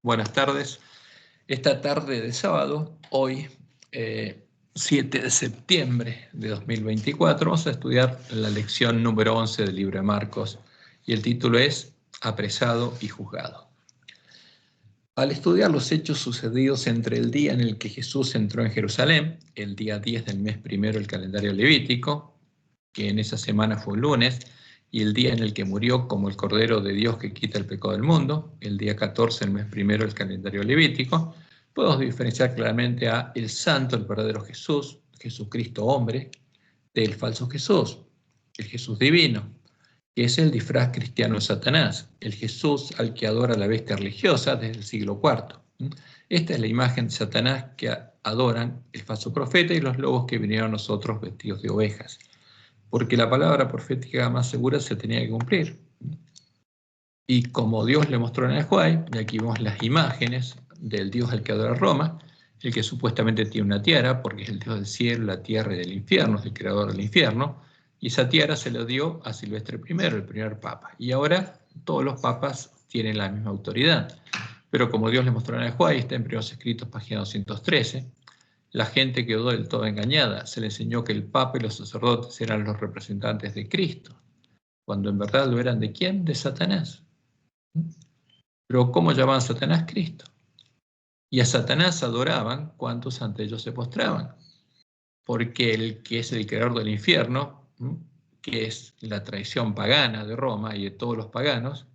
Buenas tardes. Esta tarde de sábado, hoy, 7 de septiembre de 2024, vamos a estudiar la lección número 11 del libro de Marcos y el título es Apresado y juzgado. Al estudiar los hechos sucedidos entre el día en el que Jesús entró en Jerusalén, el día 10 del mes primero del calendario levítico, que en esa semana fue un lunes, y el día en el que murió como el Cordero de Dios que quita el pecado del mundo, el día 14 del mes primero del calendario levítico, podemos diferenciar claramente a el santo, el verdadero Jesús, Jesucristo hombre, del falso Jesús, el Jesús divino, que es el disfraz cristiano de Satanás, el Jesús al que adora la bestia religiosa desde el siglo IV. Esta es la imagen de Satanás que adoran el falso profeta y los lobos que vinieron a nosotros vestidos de ovejas, porque la palabra profética más segura se tenía que cumplir. Y como Dios le mostró en el Juay, y aquí vemos las imágenes del Dios al que adora Roma, el que supuestamente tiene una tiara, porque es el Dios del cielo, la tierra y del infierno, es el creador del infierno, y esa tiara se lo dio a Silvestre I, el primer papa. Y ahora todos los papas tienen la misma autoridad. Pero como Dios le mostró en el Juay, está en Primeros Escritos, página 213, la gente quedó del todo engañada. Se le enseñó que el Papa y los sacerdotes eran los representantes de Cristo, cuando en verdad lo eran ¿de quién? De Satanás. Pero ¿cómo llamaban a Satanás? Cristo. Y a Satanás adoraban cuantos ante ellos se postraban. Porque el que es el creador del infierno, que es la traición pagana de Roma y de todos los paganos,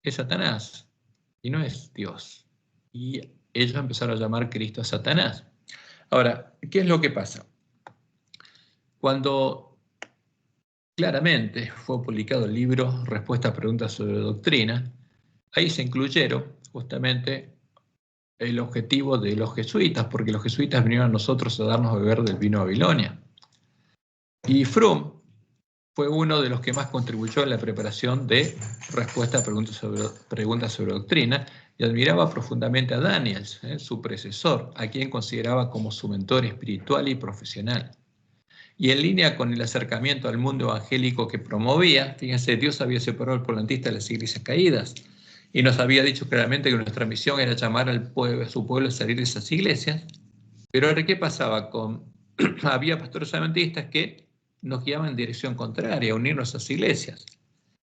es Satanás y no es Dios. Y ellos empezaron a llamar Cristo a Satanás. Ahora, ¿qué es lo que pasa? Cuando claramente fue publicado el libro Respuesta a preguntas sobre doctrina, ahí se incluyeron justamente el objetivo de los jesuitas, porque los jesuitas vinieron a nosotros a darnos a beber del vino de Babilonia. Y Fromm fue uno de los que más contribuyó en la preparación de Respuesta a preguntas sobre doctrina y admiraba profundamente a Daniels, su predecesor, a quien consideraba como su mentor espiritual y profesional. Y en línea con el acercamiento al mundo evangélico que promovía, fíjense, Dios había separado al polantista de las iglesias caídas y nos había dicho claramente que nuestra misión era llamar al pueblo, a su pueblo a salir de esas iglesias. Pero ahora, ¿qué pasaba? Había pastores adventistas que nos guiaban en dirección contraria, a unirnos a esas iglesias.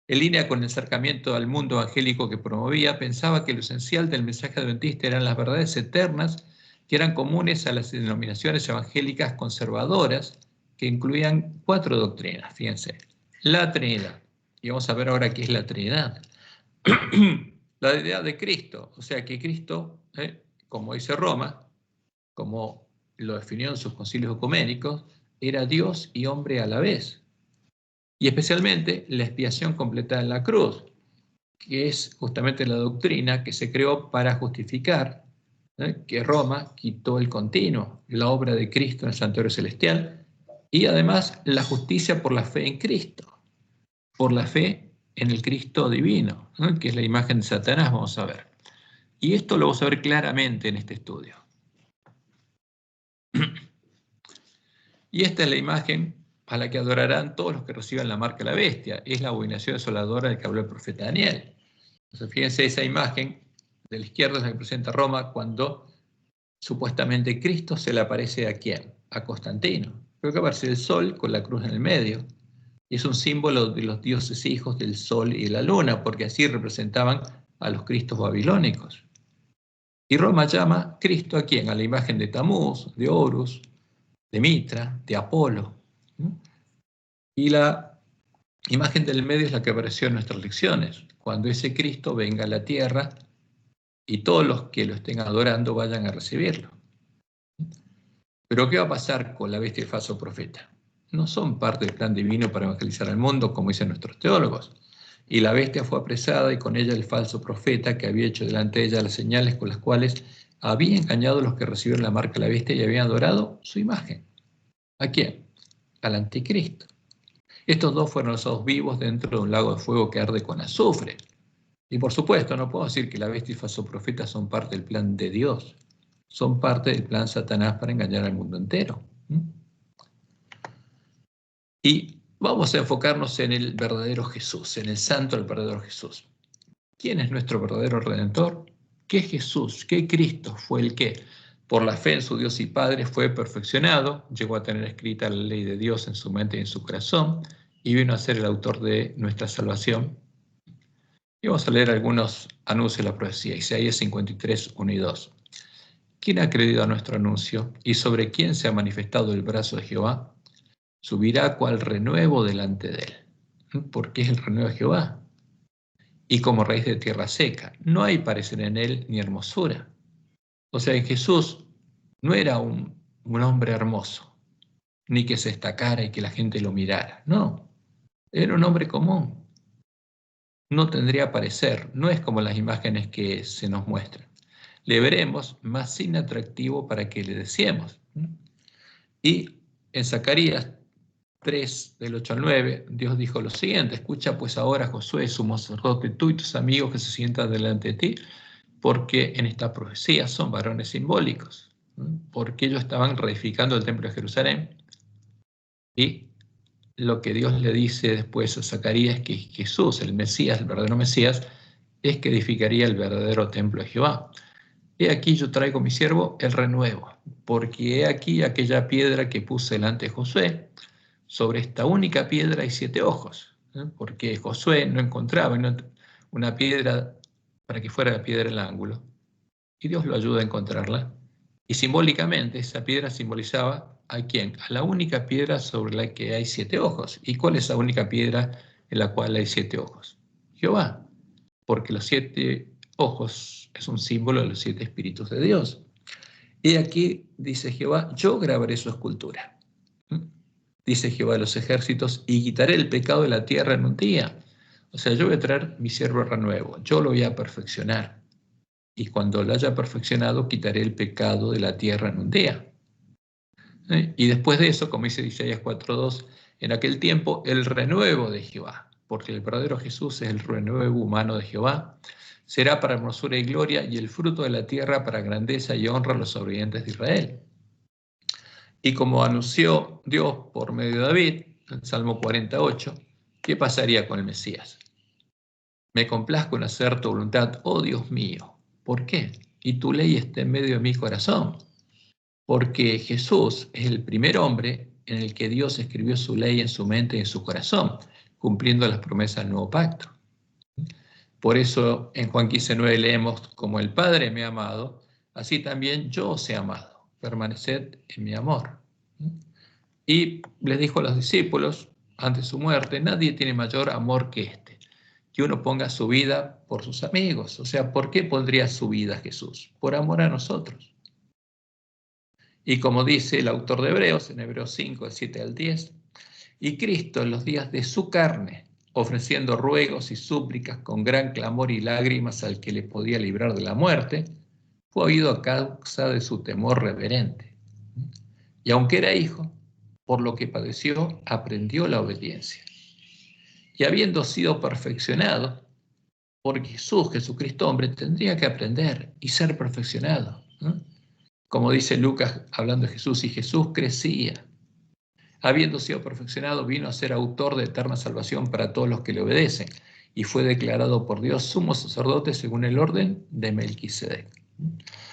En línea con el acercamiento al mundo evangélico que promovía, pensaba que lo esencial del mensaje adventista eran las verdades eternas que eran comunes a las denominaciones evangélicas conservadoras, que incluían 4 doctrinas, fíjense. La Trinidad, y vamos a ver ahora qué es la Trinidad. La deidad de Cristo, o sea que Cristo, como dice Roma, como lo definió en sus concilios ecuménicos, era Dios y hombre a la vez. Y especialmente la expiación completada en la cruz, que es justamente la doctrina que se creó para justificar que Roma quitó el continuo, la obra de Cristo en el santuario celestial, y además la justicia por la fe en Cristo, por la fe en el Cristo divino, que es la imagen de Satanás, vamos a ver. Y esto lo vamos a ver claramente en este estudio. Y esta es la imagen a la que adorarán todos los que reciban la marca de la bestia. Es la abominación desoladora de que habló el profeta Daniel. Entonces, fíjense esa imagen de la izquierda, es la que presenta Roma cuando supuestamente Cristo se le aparece ¿a quién? A Constantino. Creo que aparece el sol con la cruz en el medio. Y es un símbolo de los dioses hijos del sol y de la luna, porque así representaban a los cristos babilónicos. Y Roma llama Cristo ¿a quién? A la imagen de Tamuz, de Horus, de Mitra, de Apolo. Y la imagen del medio es la que apareció en nuestras lecciones. Cuando ese Cristo venga a la tierra y todos los que lo estén adorando vayan a recibirlo. Pero ¿qué va a pasar con la bestia y el falso profeta? No son parte del plan divino para evangelizar al mundo, como dicen nuestros teólogos. Y la bestia fue apresada y con ella el falso profeta que había hecho delante de ella las señales con las cuales había engañado a los que recibieron la marca de la bestia y habían adorado su imagen. ¿A quién? Al anticristo. Estos dos fueron lanzados vivos dentro de un lago de fuego que arde con azufre. Y por supuesto, no puedo decir que la bestia y el falso profeta son parte del plan de Dios. Son parte del plan Satanás para engañar al mundo entero. Y vamos a enfocarnos en el verdadero Jesús, en el santo del verdadero Jesús. ¿Quién es nuestro verdadero Redentor? que Jesús, que Cristo fue el que, por la fe en su Dios y Padre, fue perfeccionado, llegó a tener escrita la ley de Dios en su mente y en su corazón, y vino a ser el autor de nuestra salvación. Y vamos a leer algunos anuncios de la profecía. Isaías 53, 1 y 2. ¿Quién ha creído a nuestro anuncio? ¿Y sobre quién se ha manifestado el brazo de Jehová? Subirá cual renuevo delante de él. ¿Por qué es el renuevo de Jehová? Y como raíz de tierra seca. No hay parecer en él ni hermosura. O sea, Jesús no era un hombre hermoso, ni que se destacara y que la gente lo mirara. No, era un hombre común. No tendría parecer, no es como las imágenes que se nos muestran. Le veremos más inatractivo para que le deseemos. Y en Zacarías 3, del 8 al 9, Dios dijo lo siguiente: escucha pues ahora, Josué, sumo sacerdote, tú y tus amigos que se sientan delante de ti, porque en esta profecía son varones simbólicos, porque ellos estaban reedificando el templo de Jerusalén, y lo que Dios le dice después a Zacarías es que Jesús, el Mesías, el verdadero Mesías, es que edificaría el verdadero templo de Jehová. He aquí yo traigo mi siervo el renuevo, porque he aquí aquella piedra que puse delante de Josué, sobre esta única piedra hay 7 ojos, porque Josué no encontraba una piedra para que fuera la piedra del ángulo, y Dios lo ayuda a encontrarla. Y simbólicamente esa piedra simbolizaba ¿a quién? A la única piedra sobre la que hay 7 ojos. ¿Y cuál es la única piedra en la cual hay 7 ojos? Jehová, porque los 7 ojos es un símbolo de los 7 espíritus de Dios. Y aquí dice Jehová: yo grabaré su escultura. Dice Jehová de los ejércitos: y quitaré el pecado de la tierra en un día. O sea, yo voy a traer mi siervo renuevo, yo lo voy a perfeccionar. Y cuando lo haya perfeccionado, quitaré el pecado de la tierra en un día. Y después de eso, como dice Isaías 4:2, en aquel tiempo el renuevo de Jehová, porque el verdadero Jesús es el renuevo humano de Jehová, será para hermosura y gloria, y el fruto de la tierra para grandeza y honra a los sobrevivientes de Israel. Y como anunció Dios por medio de David, en Salmo 48, ¿qué pasaría con el Mesías? Me complazco en hacer tu voluntad, oh Dios mío. ¿Por qué? Y tu ley está en medio de mi corazón. Porque Jesús es el primer hombre en el que Dios escribió su ley en su mente y en su corazón, cumpliendo las promesas del nuevo pacto. Por eso en Juan 15:9 leemos: como el Padre me ha amado, así también yo os he amado. Permaneced en mi amor. Y les dijo a los discípulos antes de su muerte: nadie tiene mayor amor que este, que uno ponga su vida por sus amigos. O sea, ¿por qué pondría su vida Jesús? Por amor a nosotros. Y como dice el autor de Hebreos, en Hebreos 5, del 7 al 10, y Cristo en los días de su carne, ofreciendo ruegos y súplicas con gran clamor y lágrimas al que le podía librar de la muerte, fue oído a causa de su temor reverente. Y aunque era hijo, por lo que padeció, aprendió la obediencia. Y habiendo sido perfeccionado, porque Jesús, Jesucristo hombre, tendría que aprender y ser perfeccionado. Como dice Lucas hablando de Jesús: y Jesús crecía. Habiendo sido perfeccionado, vino a ser autor de eterna salvación para todos los que le obedecen, y fue declarado por Dios sumo sacerdote según el orden de Melquisedec.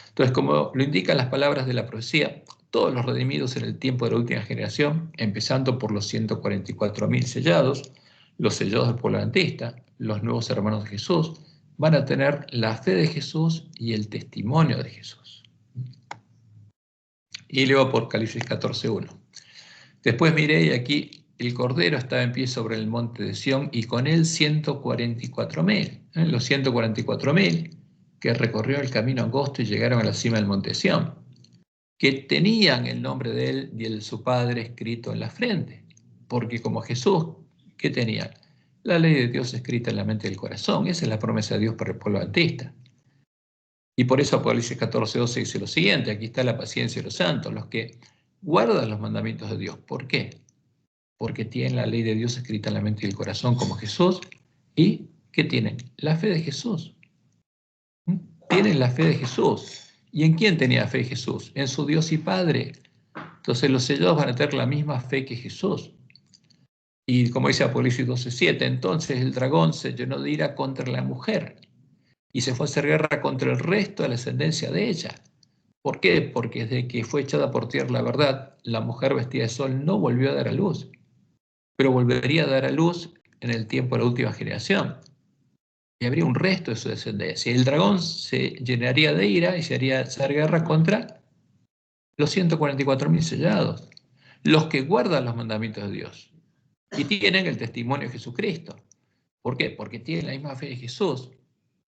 Entonces, como lo indican las palabras de la profecía, todos los redimidos en el tiempo de la última generación, empezando por los 144.000 sellados, los sellados del pueblo adventista, los nuevos hermanos de Jesús, van a tener la fe de Jesús y el testimonio de Jesús. Y leo Apocalipsis 14:1. Después miré, y aquí el Cordero estaba en pie sobre el monte de Sión, y con él 144.000. Los 144.000 que recorrieron el camino angosto y llegaron a la cima del monte de Sión, que tenían el nombre de él y el de su Padre escrito en la frente. Porque como Jesús, ¿qué tenían? La ley de Dios escrita en la mente del corazón. Esa es la promesa de Dios para el pueblo adventista. Y por eso Apocalipsis 14:12 dice lo siguiente: aquí está la paciencia de los santos, los que guardan los mandamientos de Dios. ¿Por qué? Porque tienen la ley de Dios escrita en la mente y el corazón como Jesús. ¿Y qué tienen? La fe de Jesús. Tienen la fe de Jesús. ¿Y en quién tenía fe Jesús? En su Dios y Padre. Entonces los sellados van a tener la misma fe que Jesús. Y como dice Apocalipsis 12:7, entonces el dragón se llenó de ira contra la mujer y se fue a hacer guerra contra el resto de la ascendencia de ella. ¿Por qué? Porque desde que fue echada por tierra la verdad, la mujer vestida de sol no volvió a dar a luz, pero volvería a dar a luz en el tiempo de la última generación. Y habría un resto de su descendencia. Y el dragón se llenaría de ira y se haría hacer guerra contra los 144.000 sellados, los que guardan los mandamientos de Dios y tienen el testimonio de Jesucristo. ¿Por qué? Porque tienen la misma fe de Jesús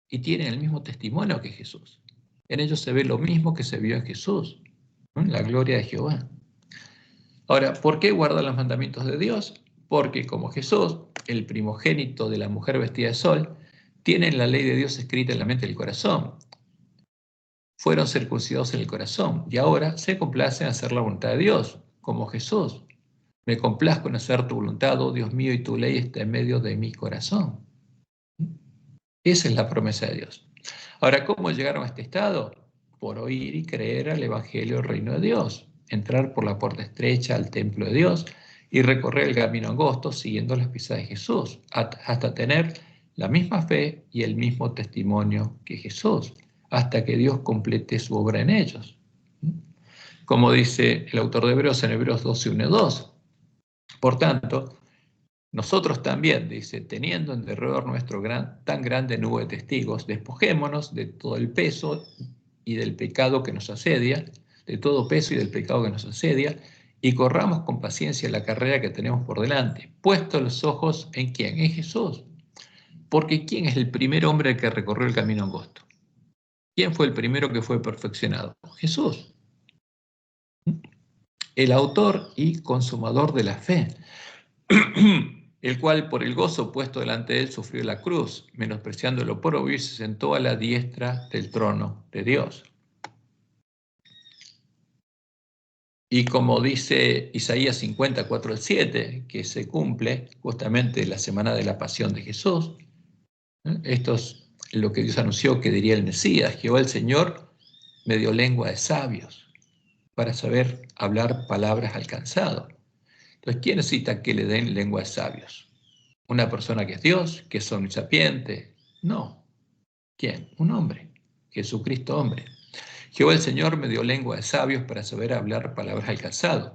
y tienen el mismo testimonio que Jesús. En ellos se ve lo mismo que se vio en Jesús, ¿no? La gloria de Jehová. Ahora, ¿por qué guardan los mandamientos de Dios? Porque como Jesús, el primogénito de la mujer vestida de sol, tienen la ley de Dios escrita en la mente del corazón. Fueron circuncidados en el corazón y ahora se complacen en hacer la voluntad de Dios, como Jesús. Me complazco en hacer tu voluntad, oh Dios mío, y tu ley está en medio de mi corazón. Esa es la promesa de Dios. Ahora, ¿cómo llegaron a este estado? Por oír y creer al Evangelio del Reino de Dios, entrar por la puerta estrecha al templo de Dios y recorrer el camino angosto siguiendo las pisadas de Jesús, hasta tener la misma fe y el mismo testimonio que Jesús, hasta que Dios complete su obra en ellos. Como dice el autor de Hebreos en Hebreos 12, 1 y 2. Por tanto, nosotros también, dice, teniendo en derredor nuestro tan grande nube de testigos, despojémonos de todo el peso y del pecado que nos asedia, de todo peso y del pecado que nos asedia, y corramos con paciencia la carrera que tenemos por delante, puestos los ojos en ¿quién? En Jesús. Porque ¿quién es el primer hombre que recorrió el camino angosto? ¿Quién fue el primero que fue perfeccionado? Jesús. El autor y consumador de la fe, el cual por el gozo puesto delante de él sufrió la cruz, menospreciando el oprobio y se sentó a la diestra del trono de Dios. Y como dice Isaías 54:7, que se cumple justamente la semana de la pasión de Jesús, esto es lo que Dios anunció que diría el Mesías: Jehová el Señor me dio lengua de sabios para saber hablar palabras alcanzadas. Entonces, ¿quién necesita que le den lengua de sabios? ¿Una persona que es Dios, que es omnisapiente? No. ¿Quién? Un hombre, Jesucristo hombre. Jehová el Señor me dio lengua de sabios para saber hablar palabras alcanzadas.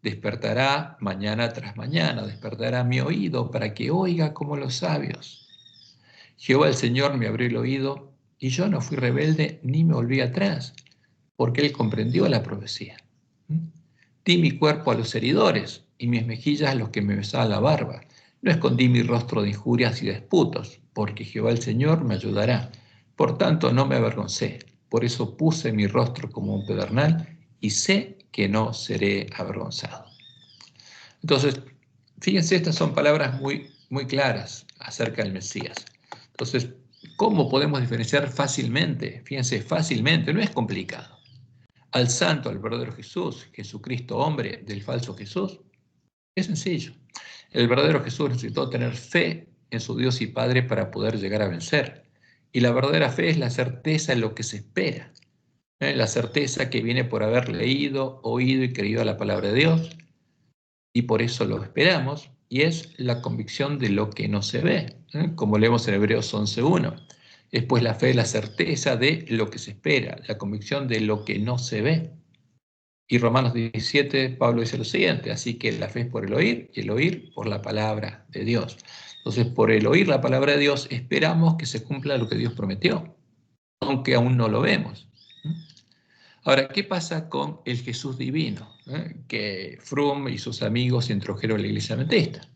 Despertará mañana tras mañana, despertará mi oído para que oiga como los sabios. Jehová el Señor me abrió el oído y yo no fui rebelde ni me volví atrás, porque él comprendió la profecía. Di mi cuerpo a los heridores y mis mejillas a los que me besaban la barba. No escondí mi rostro de injurias y disputos, porque Jehová el Señor me ayudará. Por tanto, no me avergoncé. Por eso puse mi rostro como un pedernal y sé que no seré avergonzado. Entonces, fíjense, estas son palabras muy, muy claras acerca del Mesías. Entonces, ¿cómo podemos diferenciar fácilmente? Fíjense, fácilmente, no es complicado. Al santo, al verdadero Jesús, Jesucristo hombre, del falso Jesús. Es sencillo. El verdadero Jesús necesitó tener fe en su Dios y Padre para poder llegar a vencer. Y la verdadera fe es la certeza en lo que se espera. La certeza que viene por haber leído, oído y creído a la palabra de Dios. Y por eso lo esperamos. Y es la convicción de lo que no se ve. Como leemos en Hebreos 11:1. Es pues la fe, la certeza de lo que se espera, la convicción de lo que no se ve. Y Romanos 17, Pablo dice lo siguiente: así que la fe es por el oír y el oír por la palabra de Dios. Entonces, por el oír la palabra de Dios, esperamos que se cumpla lo que Dios prometió, aunque aún no lo vemos. Ahora, ¿qué pasa con el Jesús divino que Fromm y sus amigos introdujeron a la iglesia adventista?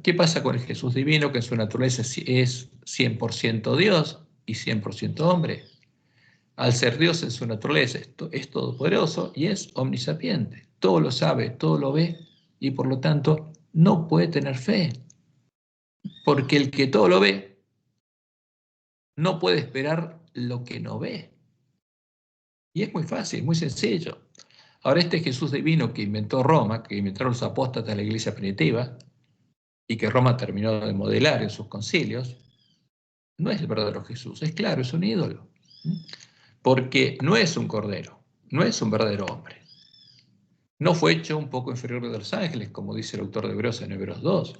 ¿Qué pasa con el Jesús divino que en su naturaleza es 100% Dios y 100% hombre? Al ser Dios en su naturaleza es todopoderoso y es omnisapiente. Todo lo sabe, todo lo ve y por lo tanto no puede tener fe. Porque el que todo lo ve no puede esperar lo que no ve. Y es muy fácil, muy sencillo. Ahora, este Jesús divino que inventó Roma, que inventaron los apóstatas de la iglesia primitiva y que Roma terminó de modelar en sus concilios, no es el verdadero Jesús. Es claro, es un ídolo. Porque no es un cordero, no es un verdadero hombre. No fue hecho un poco inferior de los ángeles, como dice el autor de Hebreos en Hebreos 2.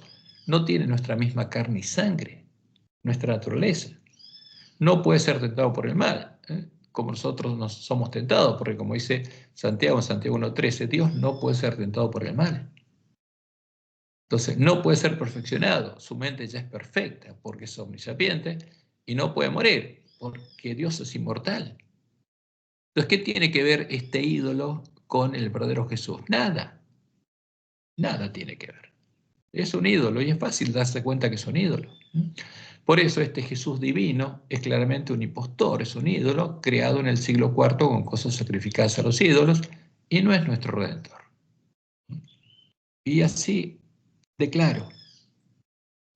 No tiene nuestra misma carne y sangre, nuestra naturaleza. no puede ser tentado por el mal, como nosotros nos somos tentados, porque como dice Santiago en Santiago 1:13, Dios no puede ser tentado por el mal. Entonces, no puede ser perfeccionado, su mente ya es perfecta porque es omnisapiente y no puede morir porque Dios es inmortal. Entonces, ¿qué tiene que ver este ídolo con el verdadero Jesús? Nada, nada tiene que ver. Es un ídolo y es fácil darse cuenta que es un ídolo. Por eso este Jesús divino es claramente un impostor, es un ídolo creado en el siglo IV con cosas sacrificadas a los ídolos y no es nuestro Redentor. Y así de claro.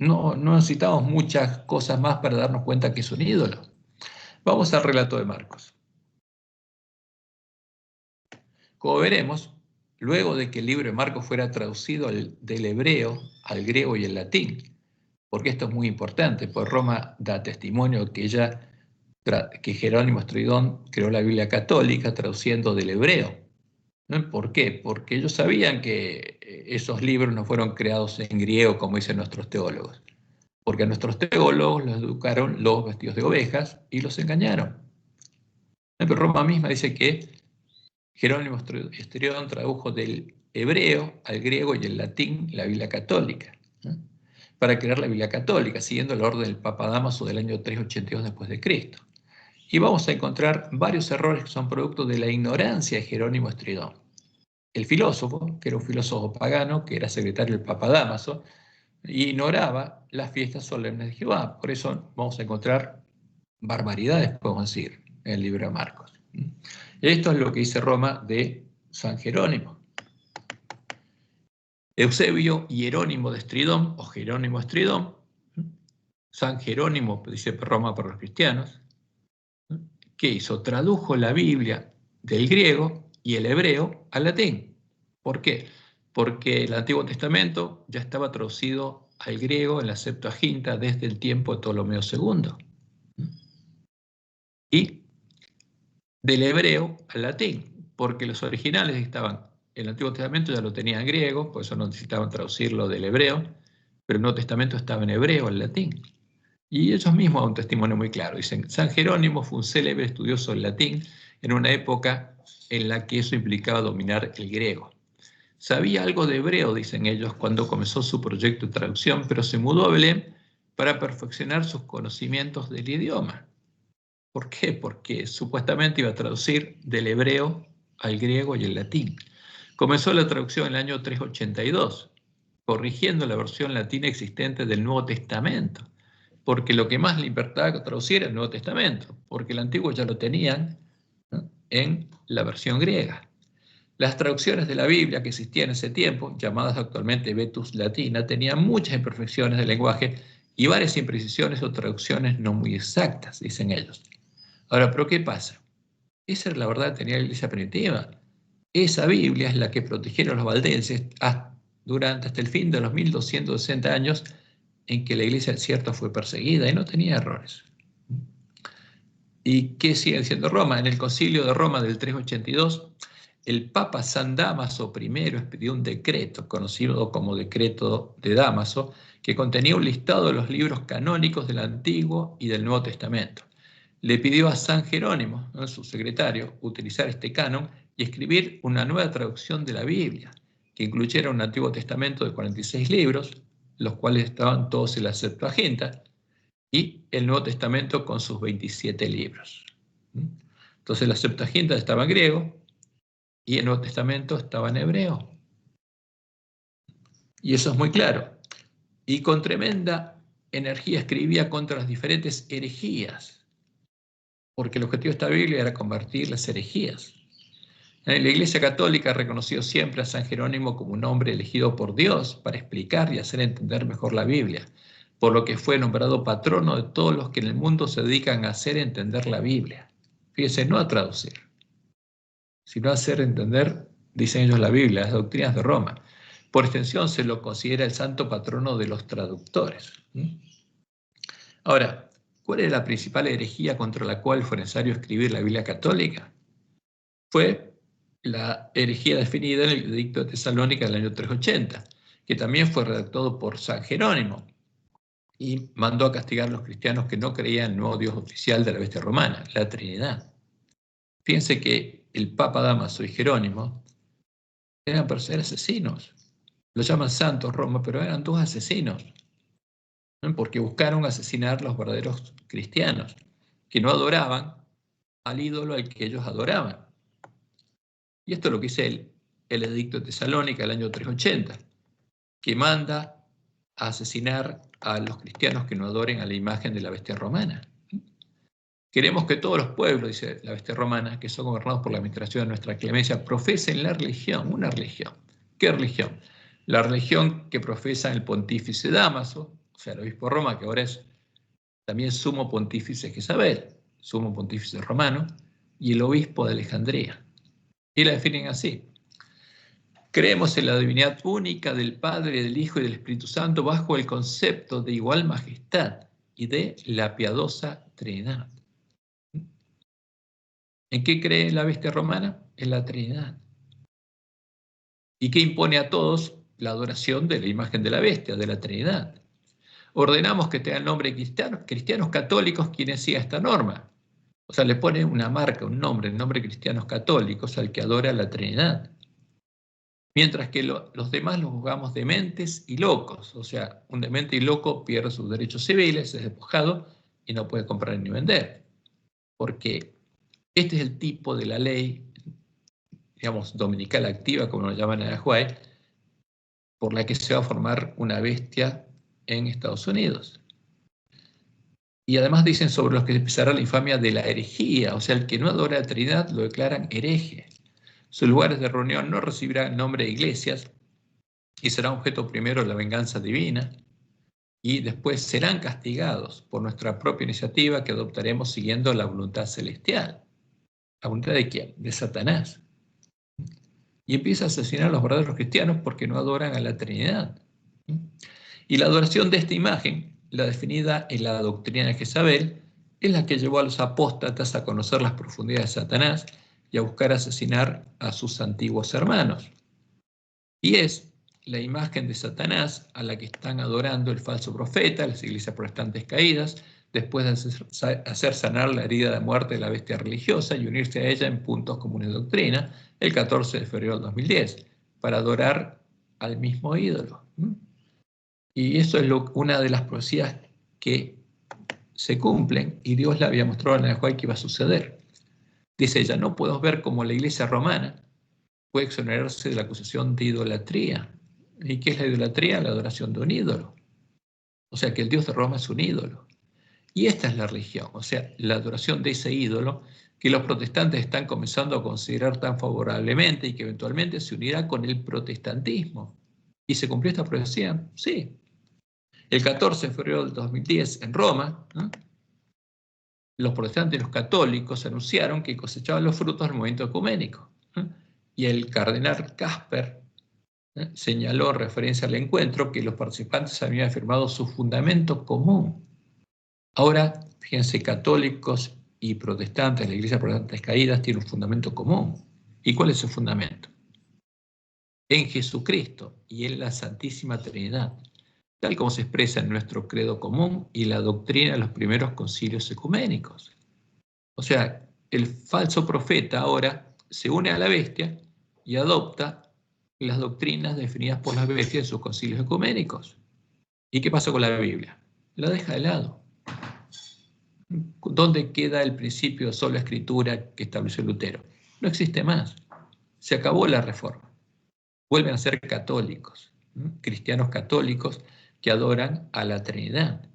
No necesitamos muchas cosas más para darnos cuenta que es un ídolo. Vamos al relato de Marcos. Como veremos, luego de que el libro de Marcos fuera traducido del hebreo al griego y al latín, porque esto es muy importante, pues Roma da testimonio que Jerónimo Estridón creó la Biblia católica traduciendo del hebreo. ¿No? ¿Por qué? Porque ellos sabían que esos libros no fueron creados en griego, como dicen nuestros teólogos. Porque a nuestros teólogos los educaron los vestidos de ovejas y los engañaron. Pero Roma misma dice que Jerónimo Estridón tradujo del hebreo al griego y el latín la Biblia católica, ¿no? Para crear la Biblia católica, siguiendo la orden del Papa Dámaso del año 382 después de Cristo. Y vamos a encontrar varios errores que son producto de la ignorancia de Jerónimo Estridón. El filósofo, que era un filósofo pagano, que era secretario del Papa Dámaso, ignoraba las fiestas solemnes de Jehová. Por eso vamos a encontrar barbaridades, podemos decir, en el libro de Marcos. Esto es lo que dice Roma de San Jerónimo. Eusebio Hierónimo de Estridón, o Jerónimo de Estridón, San Jerónimo, dice Roma para los cristianos, ¿qué hizo? Tradujo la Biblia del griego y el hebreo al latín. ¿Por qué? Porque el Antiguo Testamento ya estaba traducido al griego en la Septuaginta desde el tiempo de Ptolomeo II. Y del hebreo al latín, porque los originales estaban, el Antiguo Testamento ya lo tenía en griego, por eso no necesitaban traducirlo del hebreo, pero el Nuevo Testamento estaba en hebreo, al latín. Y ellos mismos dan un testimonio muy claro. Dicen, San Jerónimo fue un célebre estudioso del latín en una época en la que eso implicaba dominar el griego. Sabía algo de hebreo, dicen ellos, cuando comenzó su proyecto de traducción, pero se mudó a Belén para perfeccionar sus conocimientos del idioma. ¿Por qué? Porque supuestamente iba a traducir del hebreo al griego y el latín. Comenzó la traducción en el año 382, corrigiendo la versión latina existente del Nuevo Testamento, porque lo que más le importaba traducir era el Nuevo Testamento, porque el Antiguo ya lo tenían, ¿no?, en la versión griega. Las traducciones de la Biblia que existían en ese tiempo, llamadas actualmente Vetus Latina, tenían muchas imperfecciones del lenguaje y varias imprecisiones o traducciones no muy exactas, dicen ellos. Ahora, ¿pero qué pasa? Esa es la verdad que tenía la iglesia primitiva. Esa Biblia es la que protegieron los valdenses durante hasta el fin de los 1260 años en que la iglesia del cierto fue perseguida y no tenía errores. ¿Y qué sigue diciendo Roma? En el concilio de Roma del 382, el Papa San Dámaso I expidió un decreto, conocido como Decreto de Dámaso, que contenía un listado de los libros canónicos del Antiguo y del Nuevo Testamento. Le pidió a San Jerónimo, ¿no?, su secretario, utilizar este canon y escribir una nueva traducción de la Biblia, que incluyera un Antiguo Testamento de 46 libros, los cuales estaban todos en la Septuaginta, y el Nuevo Testamento con sus 27 libros. Entonces la Septuaginta estaba en griego y el Nuevo Testamento estaba en hebreo. Y eso es muy claro. Y con tremenda energía escribía contra las diferentes herejías, porque el objetivo de esta Biblia era combatir las herejías. La Iglesia Católica ha reconocido siempre a San Jerónimo como un hombre elegido por Dios para explicar y hacer entender mejor la Biblia, por lo que fue nombrado patrono de todos los que en el mundo se dedican a hacer entender la Biblia. Fíjense, no a traducir, sino a hacer entender, dicen ellos, la Biblia, las doctrinas de Roma. Por extensión, se lo considera el santo patrono de los traductores. Ahora, ¿cuál es la principal herejía contra la cual fue necesario escribir la Biblia católica? Fue la herejía definida en el Edicto de Tesalónica del año 380, que también fue redactado por San Jerónimo. y mandó a castigar a los cristianos que no creían en el nuevo Dios oficial de la bestia romana, la Trinidad. Fíjense que el Papa Dámaso y Jerónimo eran asesinos. Los llaman santos Roma, pero eran dos asesinos, ¿no? Porque buscaron asesinar a los verdaderos cristianos, que no adoraban al ídolo al que ellos adoraban. Y esto es lo que dice el edicto de Tesalónica del año 380, que manda a asesinar a los cristianos que no adoren a la imagen de la bestia romana. Queremos que todos los pueblos, dice la bestia romana, que son gobernados por la administración de nuestra clemencia, profesen la religión, una religión. ¿Qué religión? La religión que profesa el pontífice Dámaso, o sea, el obispo de Roma, que ahora es también sumo pontífice Jezabel, sumo pontífice romano, y el obispo de Alejandría. Y la definen así: creemos en la divinidad única del Padre, del Hijo y del Espíritu Santo bajo el concepto de igual majestad y de la piadosa Trinidad. ¿En qué cree la bestia romana? En la Trinidad. ¿Y qué impone a todos? La adoración de la imagen de la bestia, de la Trinidad. Ordenamos que tengan nombre cristianos católicos quienes sigan esta norma. O sea, le pone una marca, un nombre, el nombre cristianos católicos al que adora la Trinidad. Mientras que los demás los juzgamos dementes y locos. O sea, un demente y loco pierde sus derechos civiles, es despojado y no puede comprar ni vender. Porque este es el tipo de la ley, digamos, dominical activa, como lo llaman en Ajuay, por la que se va a formar una bestia en Estados Unidos. Y además dicen sobre los que empezará la infamia de la herejía, o sea, el que no adora a la Trinidad lo declaran hereje. Sus lugares de reunión no recibirán nombre de iglesias y será objeto primero de la venganza divina y después serán castigados por nuestra propia iniciativa que adoptaremos siguiendo la voluntad celestial. ¿La voluntad de quién? De Satanás. Y empieza a asesinar a los verdaderos cristianos porque no adoran a la Trinidad. Y la adoración de esta imagen, la definida en la doctrina de Jezabel, es la que llevó a los apóstatas a conocer las profundidades de Satanás y a buscar asesinar a sus antiguos hermanos. Y es la imagen de Satanás a la que están adorando el falso profeta, las iglesias protestantes caídas, después de hacer sanar la herida de muerte de la bestia religiosa y unirse a ella en puntos comunes de doctrina, el 14 de febrero del 2010, para adorar al mismo ídolo. Y eso es una de las profecías que se cumplen y Dios le había mostrado en el Juan que iba a suceder. Dice ella, no podemos ver cómo la iglesia romana puede exonerarse de la acusación de idolatría. ¿Y qué es la idolatría? La adoración de un ídolo. O sea que el Dios de Roma es un ídolo. Y esta es la religión, o sea, la adoración de ese ídolo que los protestantes están comenzando a considerar tan favorablemente y que eventualmente se unirá con el protestantismo. ¿Y se cumplió esta profecía? Sí. El 14 de febrero del 2010 en Roma, ¿no?, los protestantes y los católicos anunciaron que cosechaban los frutos del movimiento ecuménico. Y el cardenal Casper señaló en referencia al encuentro que los participantes habían afirmado su fundamento común. Ahora, fíjense, católicos y protestantes, la Iglesia Protestantes Caídas tiene un fundamento común. ¿Y cuál es su fundamento? En Jesucristo y en la Santísima Trinidad, tal como se expresa en nuestro credo común y la doctrina de los primeros concilios ecuménicos. O sea, el falso profeta ahora se une a la bestia y adopta las doctrinas definidas por las bestias en sus concilios ecuménicos. ¿Y qué pasó con la Biblia? La deja de lado. ¿Dónde queda el principio de sola escritura que estableció Lutero? No existe más. Se acabó la reforma. Vuelven a ser católicos, cristianos católicos que adoran a la Trinidad.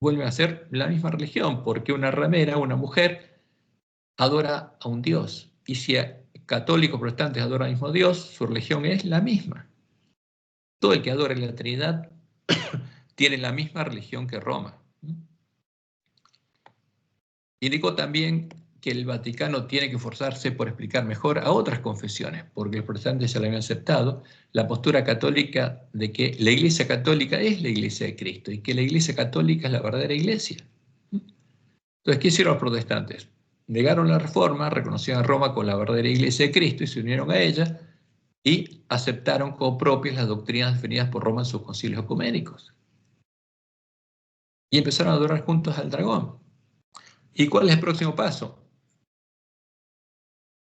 Vuelven a ser la misma religión, porque una ramera, una mujer, adora a un Dios. Y si católicos protestantes adoran al mismo Dios, su religión es la misma. Todo el que adora la Trinidad tiene la misma religión que Roma. Indicó también que el Vaticano tiene que esforzarse por explicar mejor a otras confesiones, porque los protestantes ya lo habían aceptado, la postura católica de que la Iglesia Católica es la Iglesia de Cristo y que la Iglesia Católica es la verdadera Iglesia. Entonces, ¿qué hicieron los protestantes? Negaron la reforma, reconocieron a Roma como la verdadera Iglesia de Cristo y se unieron a ella y aceptaron como propias las doctrinas definidas por Roma en sus concilios ecuménicos. y empezaron a adorar juntos al dragón. ¿Y cuál es el próximo paso?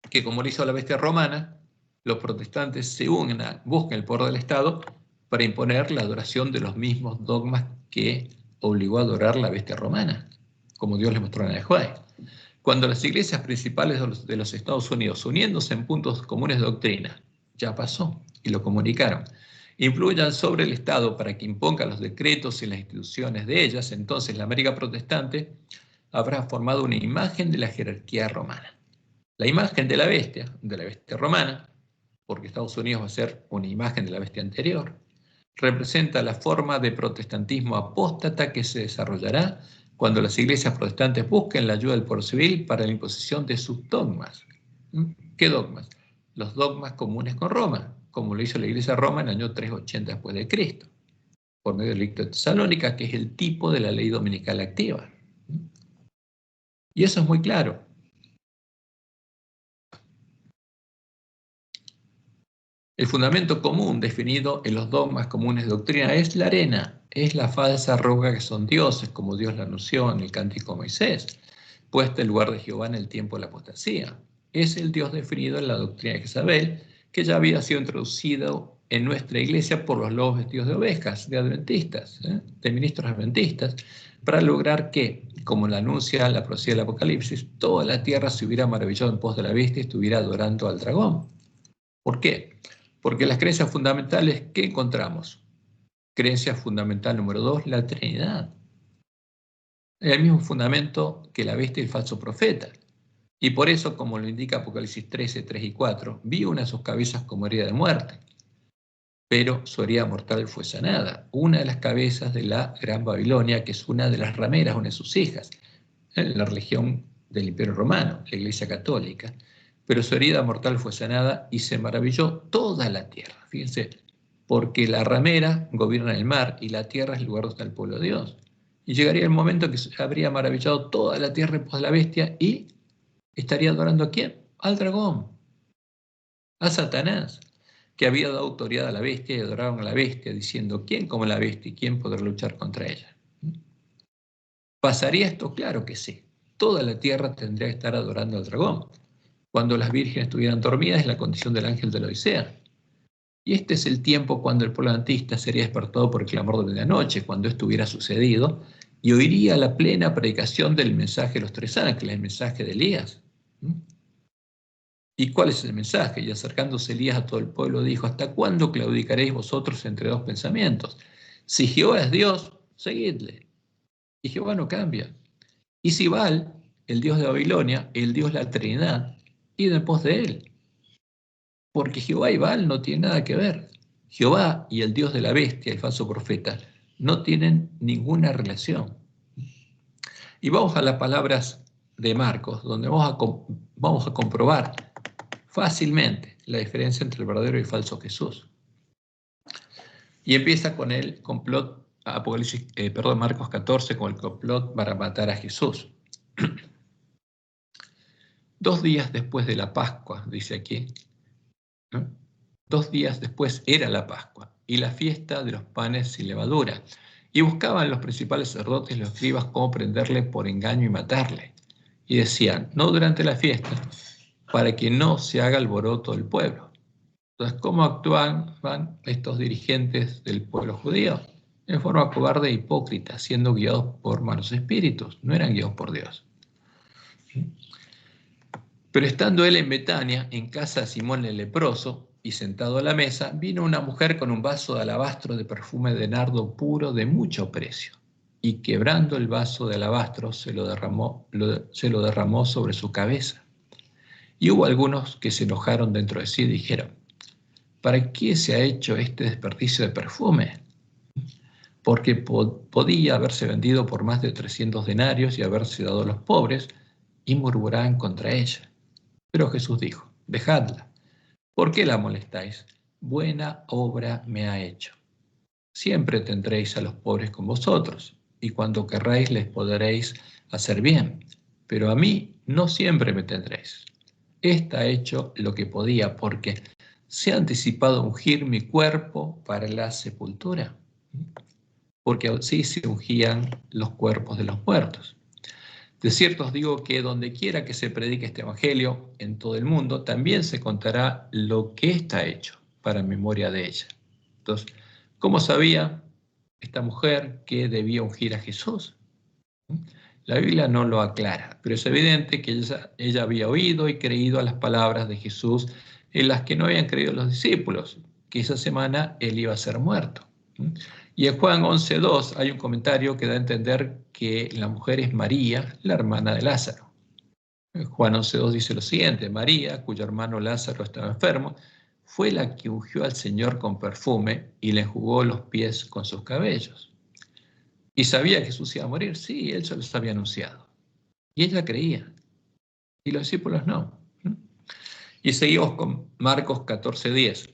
Que como lo hizo la bestia romana, los protestantes se unan, buscan el poder del Estado para imponer la adoración de los mismos dogmas que obligó a adorar la bestia romana, como Dios le mostró en el Juárez. Cuando las iglesias principales de los Estados Unidos, uniéndose en puntos comunes de doctrina, ya pasó y lo comunicaron, influyan sobre el Estado para que imponga los decretos y las instituciones de ellas, entonces la América protestante habrá formado una imagen de la jerarquía romana. La imagen de la bestia romana, porque Estados Unidos va a ser una imagen de la bestia anterior, representa la forma de protestantismo apóstata que se desarrollará cuando las iglesias protestantes busquen la ayuda del poder civil para la imposición de sus dogmas. ¿Qué dogmas? Los dogmas comunes con Roma, como lo hizo la iglesia de Roma en el año 380 después de Cristo, por medio del Edicto de Tesalónica, que es el tipo de la ley dominical activa. Y eso es muy claro. El fundamento común definido en los dogmas comunes de doctrina es la arena, es la falsa roca que son dioses, como Dios la anunció en el Cántico de Moisés, puesta en lugar de Jehová en el tiempo de la apostasía. Es el Dios definido en la doctrina de Jezabel, que ya había sido introducido en nuestra iglesia por los lobos vestidos de ovejas, de adventistas, de ministros adventistas, para lograr que, como la anuncia la profecía del Apocalipsis, toda la tierra se hubiera maravillado en pos de la bestia y estuviera adorando al dragón. ¿Por qué? Porque las creencias fundamentales, ¿qué encontramos? Creencia fundamental número 2, la Trinidad. El mismo fundamento que la bestia y el falso profeta. Y por eso, como lo indica Apocalipsis 13, 3 y 4, vio una de sus cabezas como herida de muerte, pero su herida mortal fue sanada. Una de las cabezas de la Gran Babilonia, que es una de las rameras, una de sus hijas, en la religión del Imperio Romano, la Iglesia Católica, pero su herida mortal fue sanada y se maravilló toda la tierra. Fíjense, porque la ramera gobierna el mar y la tierra es el lugar donde está el pueblo de Dios. Y llegaría el momento que se habría maravillado toda la tierra en pos de la bestia y estaría adorando ¿a quién? Al dragón, a Satanás, que había dado autoridad a la bestia y adoraron a la bestia diciendo ¿quién como la bestia y quién podrá luchar contra ella? ¿Pasaría esto? Claro que sí. Toda la tierra tendría que estar adorando al dragón. Cuando las vírgenes estuvieran dormidas es la condición del ángel de la Odisea. Y este es el tiempo cuando el pueblo adventista sería despertado por el clamor de medianoche, cuando esto hubiera sucedido, y oiría la plena predicación del mensaje de los tres ángeles, el mensaje de Elías. ¿Y cuál es el mensaje? Y acercándose Elías a todo el pueblo dijo, ¿hasta cuándo claudicaréis vosotros entre dos pensamientos? Si Jehová es Dios, seguidle. Y Jehová no cambia. Y si Baal, el dios de Babilonia, el dios de la Trinidad, id en pos de él. Porque Jehová y Baal no tienen nada que ver. Jehová y el dios de la bestia, el falso profeta, no tienen ninguna relación. Y vamos a las palabras de Marcos, donde vamos a comprobar fácilmente la diferencia entre el verdadero y el falso Jesús. Y empieza con el complot, Marcos 14, con el complot para matar a Jesús. 2 días después de la Pascua, dice aquí, ¿no? 2 días después era la Pascua y la fiesta de los panes sin levadura. Y buscaban los principales sacerdotes y los escribas cómo prenderle por engaño y matarle. Y decían, no durante la fiesta, para que no se haga alboroto del pueblo. Entonces, ¿cómo actúan estos dirigentes del pueblo judío? En forma cobarde e hipócrita, siendo guiados por malos espíritus, no eran guiados por Dios. Pero estando él en Betania, en casa de Simón el leproso, y sentado a la mesa, vino una mujer con un vaso de alabastro de perfume de nardo puro de mucho precio, y quebrando el vaso de alabastro se lo derramó sobre su cabeza. Y hubo algunos que se enojaron dentro de sí y dijeron, ¿para qué se ha hecho este desperdicio de perfume? Porque podía haberse vendido por más de 300 denarios y haberse dado a los pobres, y murmuraban contra ella. Pero Jesús dijo, dejadla. ¿Por qué la molestáis? Buena obra me ha hecho. Siempre tendréis a los pobres con vosotros, y cuando querráis les podréis hacer bien, pero a mí no siempre me tendréis. Esta ha hecho lo que podía, porque se ha anticipado a ungir mi cuerpo para la sepultura. porque así se ungían los cuerpos de los muertos. De cierto os digo que donde quiera que se predique este evangelio en todo el mundo, también se contará lo que está hecho para memoria de ella. Entonces, ¿cómo sabía esta mujer que debía ungir a Jesús? La Biblia no lo aclara, pero es evidente que ella había oído y creído a las palabras de Jesús en las que no habían creído los discípulos, que esa semana él iba a ser muerto. Y en Juan 11:2 hay un comentario que da a entender que la mujer es María, la hermana de Lázaro. Juan 11:2 dice lo siguiente: María, cuyo hermano Lázaro estaba enfermo, fue la que ungió al Señor con perfume y le enjugó los pies con sus cabellos. ¿Y sabía que Jesús iba a morir? Sí, él se los había anunciado. Y ella creía, y los discípulos no. Y seguimos con Marcos 14:10.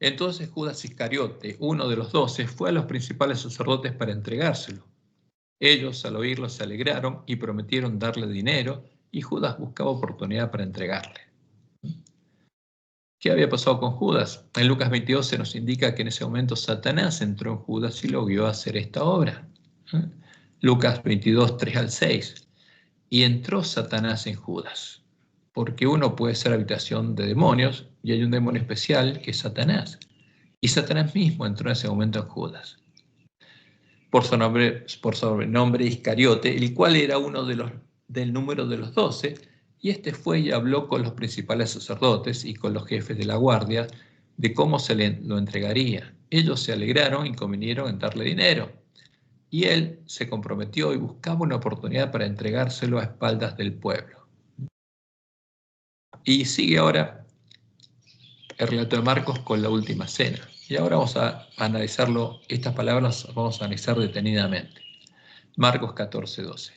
Entonces Judas Iscariote, uno de los 12, fue a los principales sacerdotes para entregárselo. Ellos, al oírlo, se alegraron y prometieron darle dinero, y Judas buscaba oportunidad para entregarle. ¿Qué había pasado con Judas? En Lucas 22 se nos indica que en ese momento Satanás entró en Judas y lo guió a hacer esta obra. Lucas 22, 3-6. Y entró Satanás en Judas, porque uno puede ser habitación de demonios y hay un demonio especial que es Satanás. Y Satanás mismo entró en ese momento en Judas. Por sobrenombre Iscariote, el cual era uno del número de los 12, y este fue y habló con los principales sacerdotes y con los jefes de la guardia de cómo se lo entregaría. Ellos se alegraron y convinieron en darle dinero. Y él se comprometió y buscaba una oportunidad para entregárselo a espaldas del pueblo. Y sigue ahora el relato de Marcos con la última cena. Y ahora vamos a analizarlo, estas palabras vamos a analizar detenidamente. Marcos 14:12.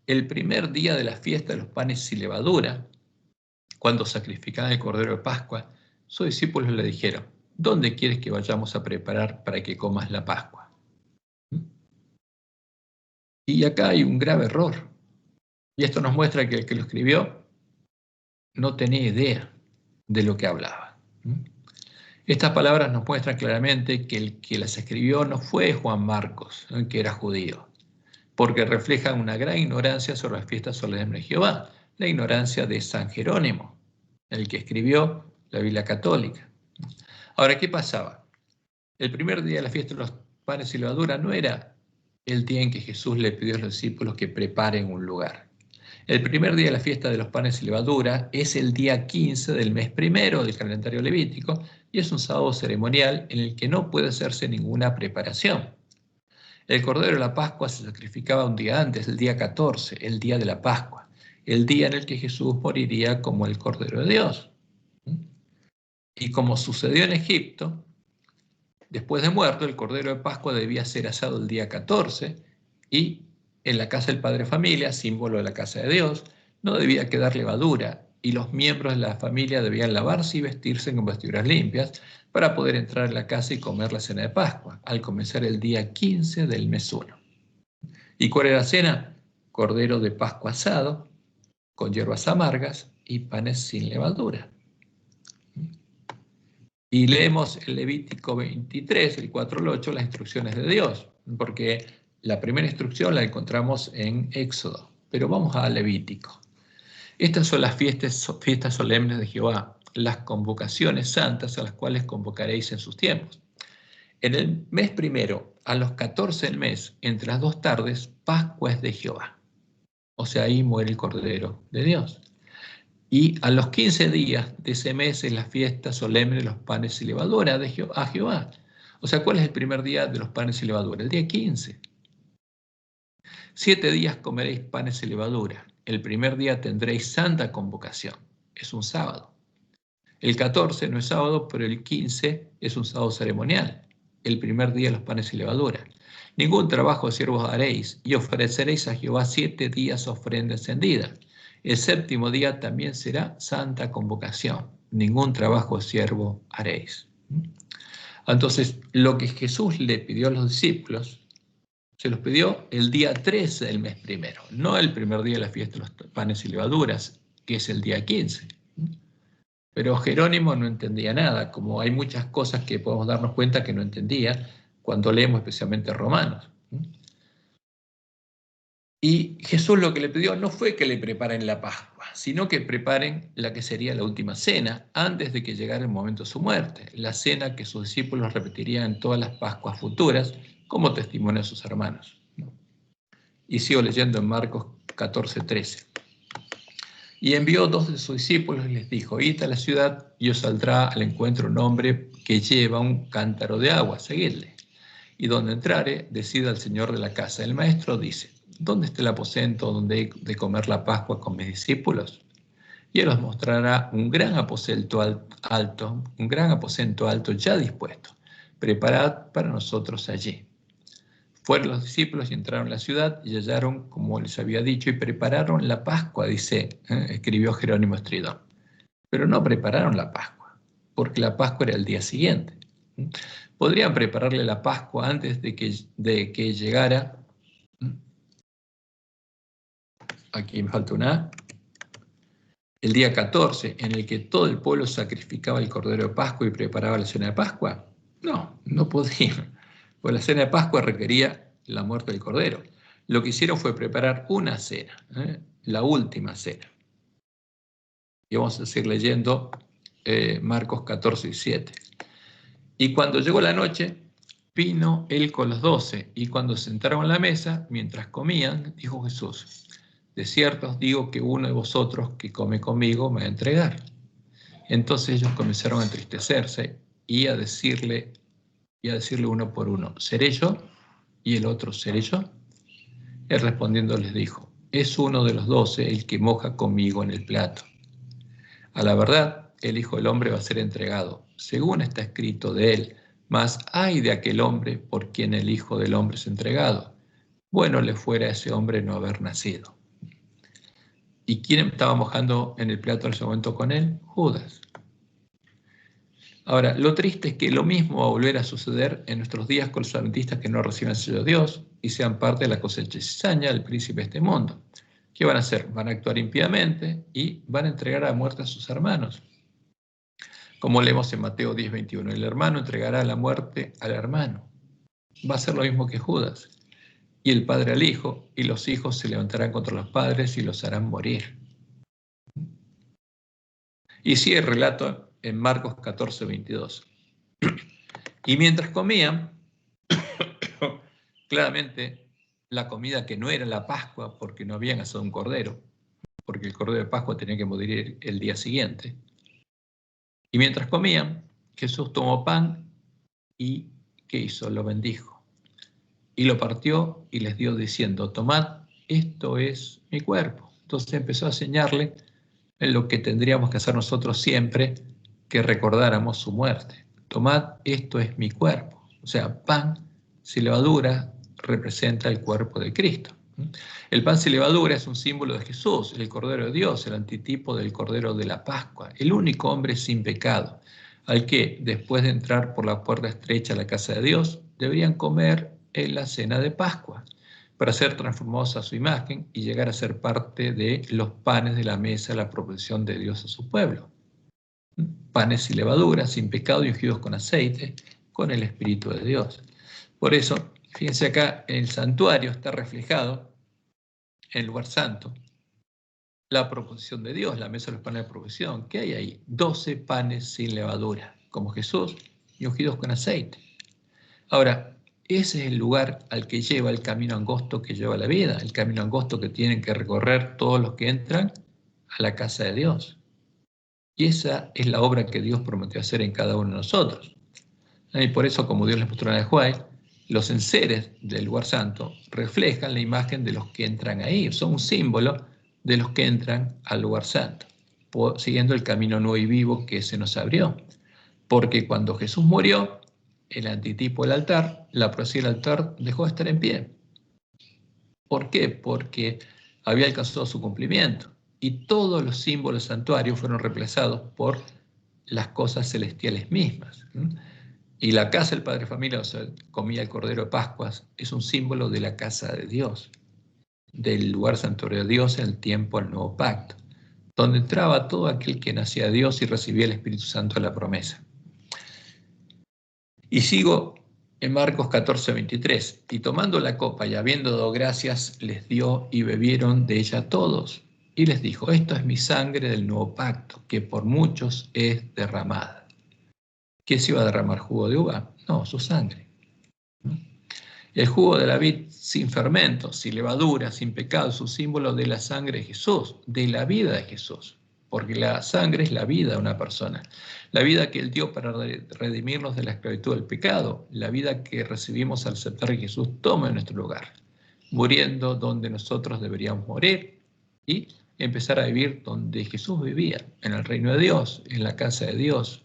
El primer día de la fiesta de los panes sin levadura, cuando sacrificaban el cordero de Pascua, sus discípulos le dijeron: ¿dónde quieres que vayamos a preparar para que comas la Pascua? Y acá hay un grave error. Y esto nos muestra que el que lo escribió no tenía idea de lo que hablaba. Estas palabras nos muestran claramente que el que las escribió no fue Juan Marcos, que era judío, porque reflejan una gran ignorancia sobre las fiestas solemnes de Jehová, la ignorancia de San Jerónimo, el que escribió la Biblia católica. Ahora, ¿qué pasaba? El primer día de la fiesta de los panes sin levadura no era el día en que Jesús le pidió a los discípulos que preparen un lugar. El primer día de la fiesta de los panes sin levadura es el día 15 del mes primero del calendario levítico y es un sábado ceremonial en el que no puede hacerse ninguna preparación. El cordero de la Pascua se sacrificaba un día antes, el día 14, el día de la Pascua, el día en el que Jesús moriría como el Cordero de Dios. Y como sucedió en Egipto, después de muerto, el cordero de Pascua debía ser asado el día 14 y en la casa del padre familia, símbolo de la casa de Dios, no debía quedar levadura y los miembros de la familia debían lavarse y vestirse con vestiduras limpias para poder entrar en la casa y comer la cena de Pascua, al comenzar el día 15 del mes 1. ¿Y cuál era la cena? Cordero de Pascua asado, con hierbas amargas y panes sin levadura. Y leemos el Levítico 23, el 4 al 8, las instrucciones de Dios, porque la primera instrucción la encontramos en Éxodo, pero vamos a Levítico. Estas son las fiestas solemnes de Jehová, las convocaciones santas a las cuales convocaréis en sus tiempos. En el mes primero, a los 14 del mes, entre las 2 tardes, Pascua es de Jehová. O sea, ahí muere el Cordero de Dios. Y a los 15 días de ese mes es la fiesta solemne de los panes y levadura a Jehová. O sea, ¿cuál es el primer día de los panes y levadura? El día 15. 7 días comeréis panes y levadura. El primer día tendréis santa convocación. Es un sábado. El 14 no es sábado, pero el 15 es un sábado ceremonial. El primer día de los panes y levadura. Ningún trabajo de siervos haréis, y ofreceréis a Jehová 7 días ofrenda encendida. El séptimo día también será santa convocación. Ningún trabajo de siervo haréis. Entonces, lo que Jesús le pidió a los discípulos, se los pidió el día 13 del mes primero, no el primer día de la fiesta de los panes y levaduras, que es el día 15. Pero Jerónimo no entendía nada, como hay muchas cosas que podemos darnos cuenta que no entendía, cuando leemos especialmente Romanos. Y Jesús lo que le pidió no fue que le preparen la Pascua, sino que preparen la que sería la última cena, antes de que llegara el momento de su muerte, la cena que sus discípulos repetirían en todas las Pascuas futuras, como testimonio de sus hermanos. Y sigo leyendo en Marcos 14:13. Y envió 2 de sus discípulos y les dijo: id a la ciudad y os saldrá al encuentro un hombre que lleva un cántaro de agua, seguidle. Y donde entrare, decid al señor de la casa: el maestro dice, ¿dónde está el aposento donde he de comer la Pascua con mis discípulos? Y él os mostrará un gran aposento alto ya dispuesto. Preparad para nosotros allí. Fueron los discípulos y entraron en la ciudad y hallaron como les había dicho y prepararon la Pascua, escribió Jerónimo Estridón. Pero no prepararon la Pascua, porque la Pascua era el día siguiente. Podrían prepararle la Pascua antes de que llegara. Aquí me falta una. El día 14, en el que todo el pueblo sacrificaba el cordero de Pascua y preparaba la cena de Pascua. No podían. Pues la cena de Pascua requería la muerte del cordero. Lo que hicieron fue preparar una cena, la última cena. Y vamos a seguir leyendo Marcos 14:7. Y cuando llegó la noche, vino él con los 12, y cuando se sentaron a la mesa, mientras comían, dijo Jesús: de cierto os digo que uno de vosotros que come conmigo me va a entregar. Entonces ellos comenzaron a entristecerse y a decirle uno por uno: ¿seré yo? Y el otro: ¿seré yo? Él respondiendo les dijo: es uno de los 12 el que moja conmigo en el plato. A la verdad, el Hijo del Hombre va a ser entregado, según está escrito de él, mas ay de aquel hombre por quien el Hijo del Hombre es entregado. Bueno le fuera a ese hombre no haber nacido. ¿Y quién estaba mojando en el plato en ese momento con él? Judas. Ahora, lo triste es que lo mismo va a volver a suceder en nuestros días con los adventistas que no reciben el sello de Dios y sean parte de la cosecha y cizaña del príncipe de este mundo. ¿Qué van a hacer? Van a actuar impíamente y van a entregar a muerte a sus hermanos. Como leemos en Mateo 10:21, el hermano entregará la muerte al hermano. Va a ser lo mismo que Judas. Y el padre al hijo, y los hijos se levantarán contra los padres y los harán morir. Y sigue el relato en Marcos 14:22. Y mientras comían, claramente la comida que no era la Pascua, porque no habían asado un cordero, porque el cordero de Pascua tenía que morir el día siguiente. Y mientras comían, Jesús tomó pan y ¿qué hizo? Lo bendijo. Y lo partió y les dio diciendo: tomad, esto es mi cuerpo. Entonces empezó a enseñarle en lo que tendríamos que hacer nosotros siempre, que recordáramos su muerte. Tomad, esto es mi cuerpo. O sea, pan sin levadura representa el cuerpo de Cristo. El pan sin levadura es un símbolo de Jesús, el Cordero de Dios, el antitipo del Cordero de la Pascua, el único hombre sin pecado, al que, después de entrar por la puerta estrecha a la casa de Dios, deberían comer en la cena de Pascua, para ser transformados a su imagen y llegar a ser parte de los panes de la mesa, la provisión de Dios a su pueblo. Panes sin levadura, sin pecado y ungidos con aceite, con el Espíritu de Dios. Por eso, fíjense acá, en el santuario está reflejado, en el lugar santo, la proposición de Dios, la mesa de los panes de provisión. ¿Qué hay ahí? 12 panes sin levadura, como Jesús, y ungidos con aceite. Ahora, ese es el lugar al que lleva el camino angosto que lleva la vida, el camino angosto que tienen que recorrer todos los que entran a la casa de Dios. Y esa es la obra que Dios prometió hacer en cada uno de nosotros. Y por eso, como Dios les mostró en el Juay, los enseres del lugar santo reflejan la imagen de los que entran ahí, son un símbolo de los que entran al lugar santo, siguiendo el camino nuevo y vivo que se nos abrió. Porque cuando Jesús murió, el antitipo del altar, la profecía del altar dejó de estar en pie. ¿Por qué? Porque había alcanzado su cumplimiento y todos los símbolos santuarios fueron reemplazados por las cosas celestiales mismas. Y la casa del Padre Familia, o sea, comía el Cordero de Pascuas, es un símbolo de la casa de Dios, del lugar santuario de Dios en el tiempo del nuevo pacto, donde entraba todo aquel que nacía de Dios y recibía el Espíritu Santo de la promesa. Y sigo En Marcos 14:23, y tomando la copa y habiendo dado gracias, les dio y bebieron de ella todos. Y les dijo, esto es mi sangre del nuevo pacto, que por muchos es derramada. ¿Qué se iba a derramar? ¿Jugo de uva? No, su sangre. El jugo de la vid sin fermentos, sin levadura, sin pecado, es un símbolo de la sangre de Jesús, de la vida de Jesús. Porque la sangre es la vida de una persona. La vida que Él dio para redimirnos de la esclavitud del pecado. La vida que recibimos al aceptar que Jesús toma en nuestro lugar. Muriendo donde nosotros deberíamos morir y empezar a vivir donde Jesús vivía, en el reino de Dios, en la casa de Dios,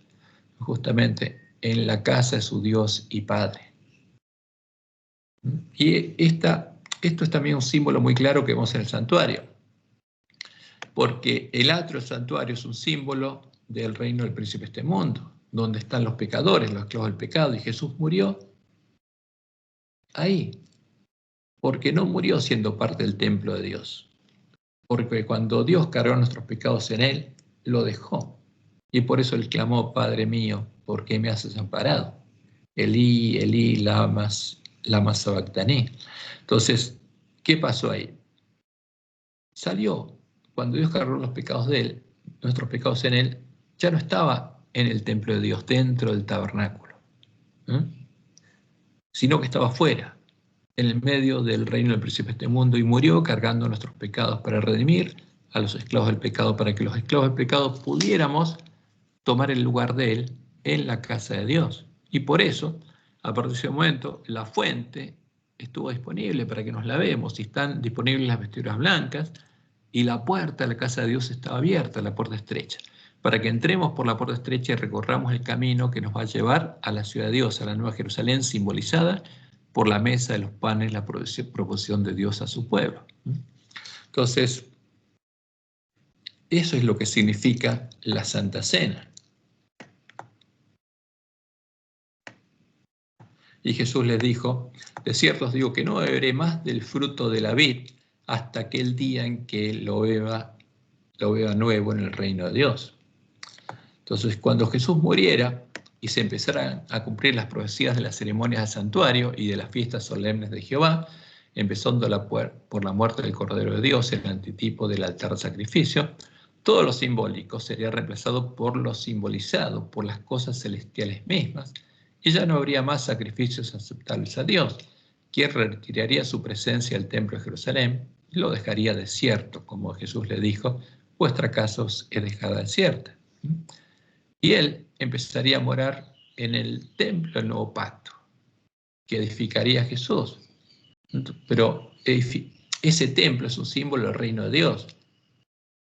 justamente en la casa de su Dios y Padre. Y esto es también un símbolo muy claro que vemos en el santuario, porque el atrio del santuario es un símbolo del reino del príncipe de este mundo, donde están los pecadores, los esclavos del pecado, y Jesús murió ahí, porque no murió siendo parte del templo de Dios, porque cuando Dios cargó nuestros pecados en Él, lo dejó, y por eso Él clamó, Padre mío, ¿por qué me has desamparado? Elí, Elí, lama sabactaní. Entonces, ¿qué pasó ahí? Salió, cuando Dios cargó los pecados de Él, nuestros pecados en Él, ya no estaba en el templo de Dios, dentro del tabernáculo, sino que estaba fuera, en el medio del reino del príncipe de este mundo, y murió cargando nuestros pecados para redimir a los esclavos del pecado, para que los esclavos del pecado pudiéramos tomar el lugar de Él en la casa de Dios. Y por eso, a partir de ese momento, la fuente estuvo disponible para que nos lavemos, y están disponibles las vestiduras blancas, y la puerta de la casa de Dios estaba abierta, la puerta estrecha, para que entremos por la puerta estrecha y recorramos el camino que nos va a llevar a la ciudad de Dios, a la Nueva Jerusalén, simbolizada por la mesa de los panes, la proposición de Dios a su pueblo. Entonces, eso es lo que significa la Santa Cena. Y Jesús les dijo, de cierto os digo que no beberé más del fruto de la vid hasta aquel día en que lo beba nuevo en el reino de Dios. Entonces, cuando Jesús muriera y se empezaran a cumplir las profecías de las ceremonias del santuario y de las fiestas solemnes de Jehová, empezando por la muerte del Cordero de Dios, el antitipo del altar de sacrificio, todo lo simbólico sería reemplazado por lo simbolizado, por las cosas celestiales mismas, y ya no habría más sacrificios aceptables a Dios, quien retiraría su presencia del templo de Jerusalén y lo dejaría desierto, como Jesús le dijo, vuestra casa os he dejado desierta. Y Él empezaría a morar en el templo del nuevo pacto, que edificaría Jesús. Pero ese templo es un símbolo del reino de Dios.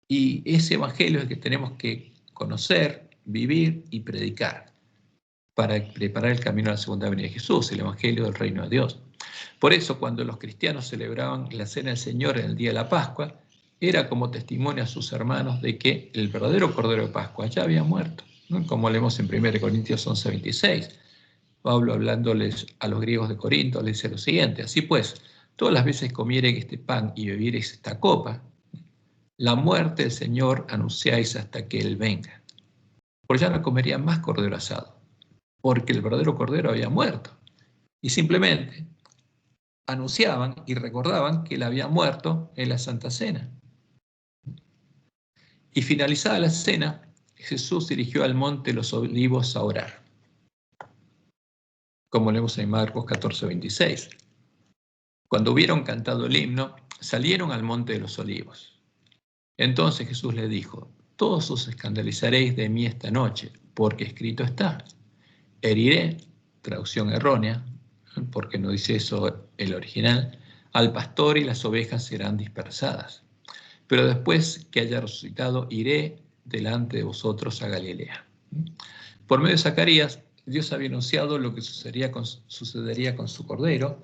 Y ese evangelio es el que tenemos que conocer, vivir y predicar para preparar el camino a la segunda venida de Jesús, el evangelio del reino de Dios. Por eso, cuando los cristianos celebraban la cena del Señor en el día de la Pascua, era como testimonio a sus hermanos de que el verdadero Cordero de Pascua ya había muerto, ¿no? Como leemos en 1 Corintios 11:26. Pablo, hablándoles a los griegos de Corinto, les dice lo siguiente: así pues, todas las veces comiereis este pan y bebiereis esta copa, la muerte del Señor anunciáis hasta que Él venga. Porque ya no comerían más cordero asado, porque el verdadero Cordero había muerto. Y simplemente anunciaban y recordaban que Él había muerto en la Santa Cena. Y finalizada la cena, Jesús dirigió al monte de los Olivos a orar, como leemos en Marcos 14:26. Cuando hubieron cantado el himno, salieron al monte de los Olivos. Entonces Jesús le dijo: todos os escandalizaréis de mí esta noche, porque escrito está: heriré, traducción errónea, porque no dice eso el original, al pastor y las ovejas serán dispersadas. Pero después que haya resucitado, iré delante de vosotros a Galilea. Por medio de Zacarías, Dios había anunciado lo que sucedería con su Cordero,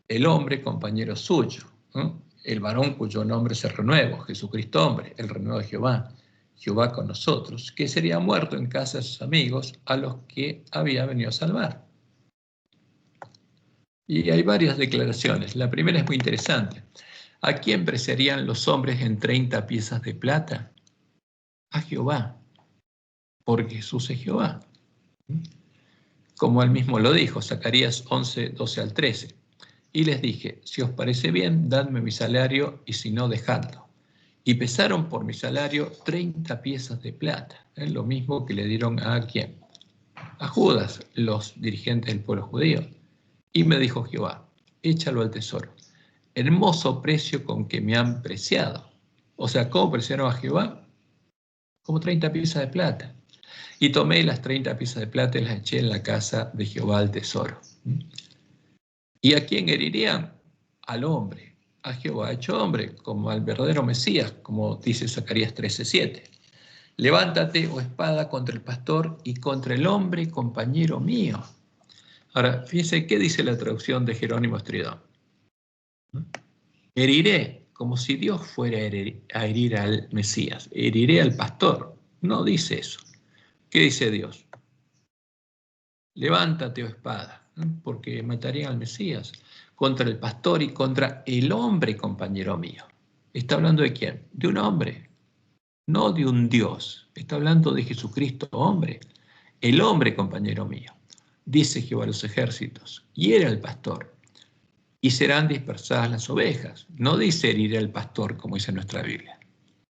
el hombre compañero suyo, ¿no? El varón cuyo nombre se renueva, Jesucristo hombre, el renuevo de Jehová, Jehová con nosotros, que sería muerto en casa de sus amigos, a los que había venido a salvar. Y hay varias declaraciones. La primera es muy interesante. ¿A quién preciarían los hombres en 30 piezas de plata? A Jehová, porque Jesús es Jehová. como él mismo lo dijo, Zacarías 11, 12 al 13. Y les dije, si os parece bien, dadme mi salario, y si no, dejadlo. Y pesaron por mi salario 30 piezas de plata, lo mismo que le dieron a ¿quién? A Judas, los dirigentes del pueblo judío. Y me dijo Jehová, échalo al tesoro. Hermoso precio con que me han preciado. O sea, ¿cómo preciaron a Jehová? Como 30 piezas de plata. Y tomé las 30 piezas de plata y las eché en la casa de Jehová al tesoro. ¿Y a quién herirían? Al hombre. A Jehová hecho hombre, como al verdadero Mesías, como dice Zacarías 13:7. Levántate, oh espada, contra el pastor y contra el hombre, compañero mío. Ahora, fíjense qué dice la traducción de Jerónimo Estridón. Heriré, como si Dios fuera a herir al Mesías. Heriré al pastor. No dice eso. ¿Qué dice Dios? Levántate, oh espada, porque mataría al Mesías, contra el pastor y contra el hombre, compañero mío. ¿Está hablando de quién? De un hombre, no de un Dios. Está hablando de Jesucristo, hombre. El hombre, compañero mío. Dice Jehová a los ejércitos, hiere al pastor, y serán dispersadas las ovejas. No dice heriré al pastor, como dice nuestra Biblia,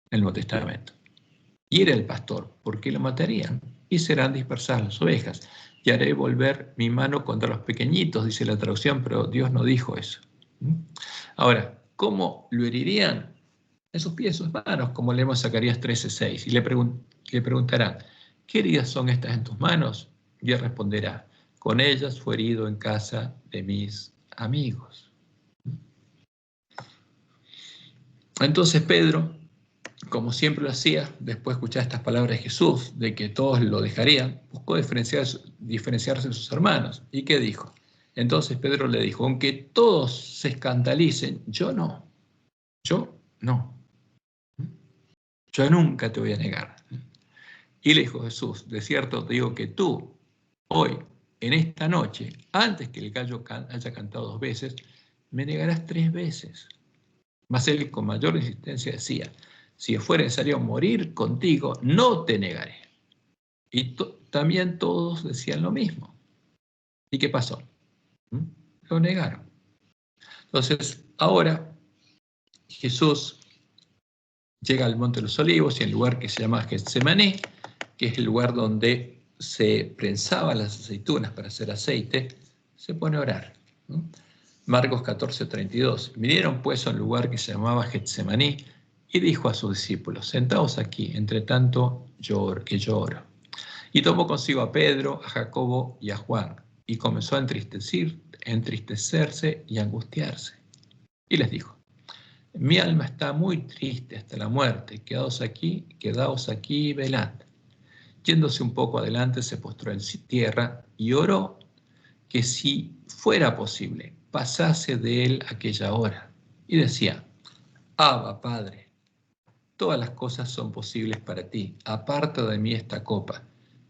en el Nuevo Testamento. Hiere al pastor, porque lo matarían, y serán dispersadas las ovejas. Y haré volver mi mano contra los pequeñitos, dice la traducción, pero Dios no dijo eso. Ahora, ¿cómo lo herirían? En sus pies, sus manos, como leemos Zacarías 13:6. Y le preguntarán, ¿qué heridas son estas en tus manos? Y él responderá, con ellas fue herido en casa de mis amigos. Entonces Pedro, como siempre lo hacía, después de escuchar estas palabras de Jesús, de que todos lo dejarían, buscó diferenciarse de sus hermanos. ¿Y qué dijo? Entonces Pedro le dijo, aunque todos se escandalicen, yo no. Yo no. Yo nunca te voy a negar. Y le dijo Jesús, de cierto te digo que tú, hoy, en esta noche, antes que el gallo haya cantado 2 veces, me negarás 3 veces. Mas él con mayor insistencia decía, si fuera necesario morir contigo, no te negaré. Y también todos decían lo mismo. ¿Y qué pasó? Lo negaron. Entonces, ahora Jesús llega al Monte de los Olivos y en el lugar que se llama Getsemaní, que es el lugar donde se prensaban las aceitunas para hacer aceite, se pone a orar. Marcos 14:32. Vinieron pues a un lugar que se llamaba Getsemaní y dijo a sus discípulos, sentaos aquí, entre tanto que yo oro. Y tomó consigo a Pedro, a Jacobo y a Juan, y comenzó a entristecerse y a angustiarse. Y les dijo, mi alma está muy triste hasta la muerte, quedaos aquí y velad. Yéndose un poco adelante, se postró en tierra y oró que si fuera posible, pasase de él aquella hora. Y decía, Abba, Padre, todas las cosas son posibles para ti, aparta de mí esta copa,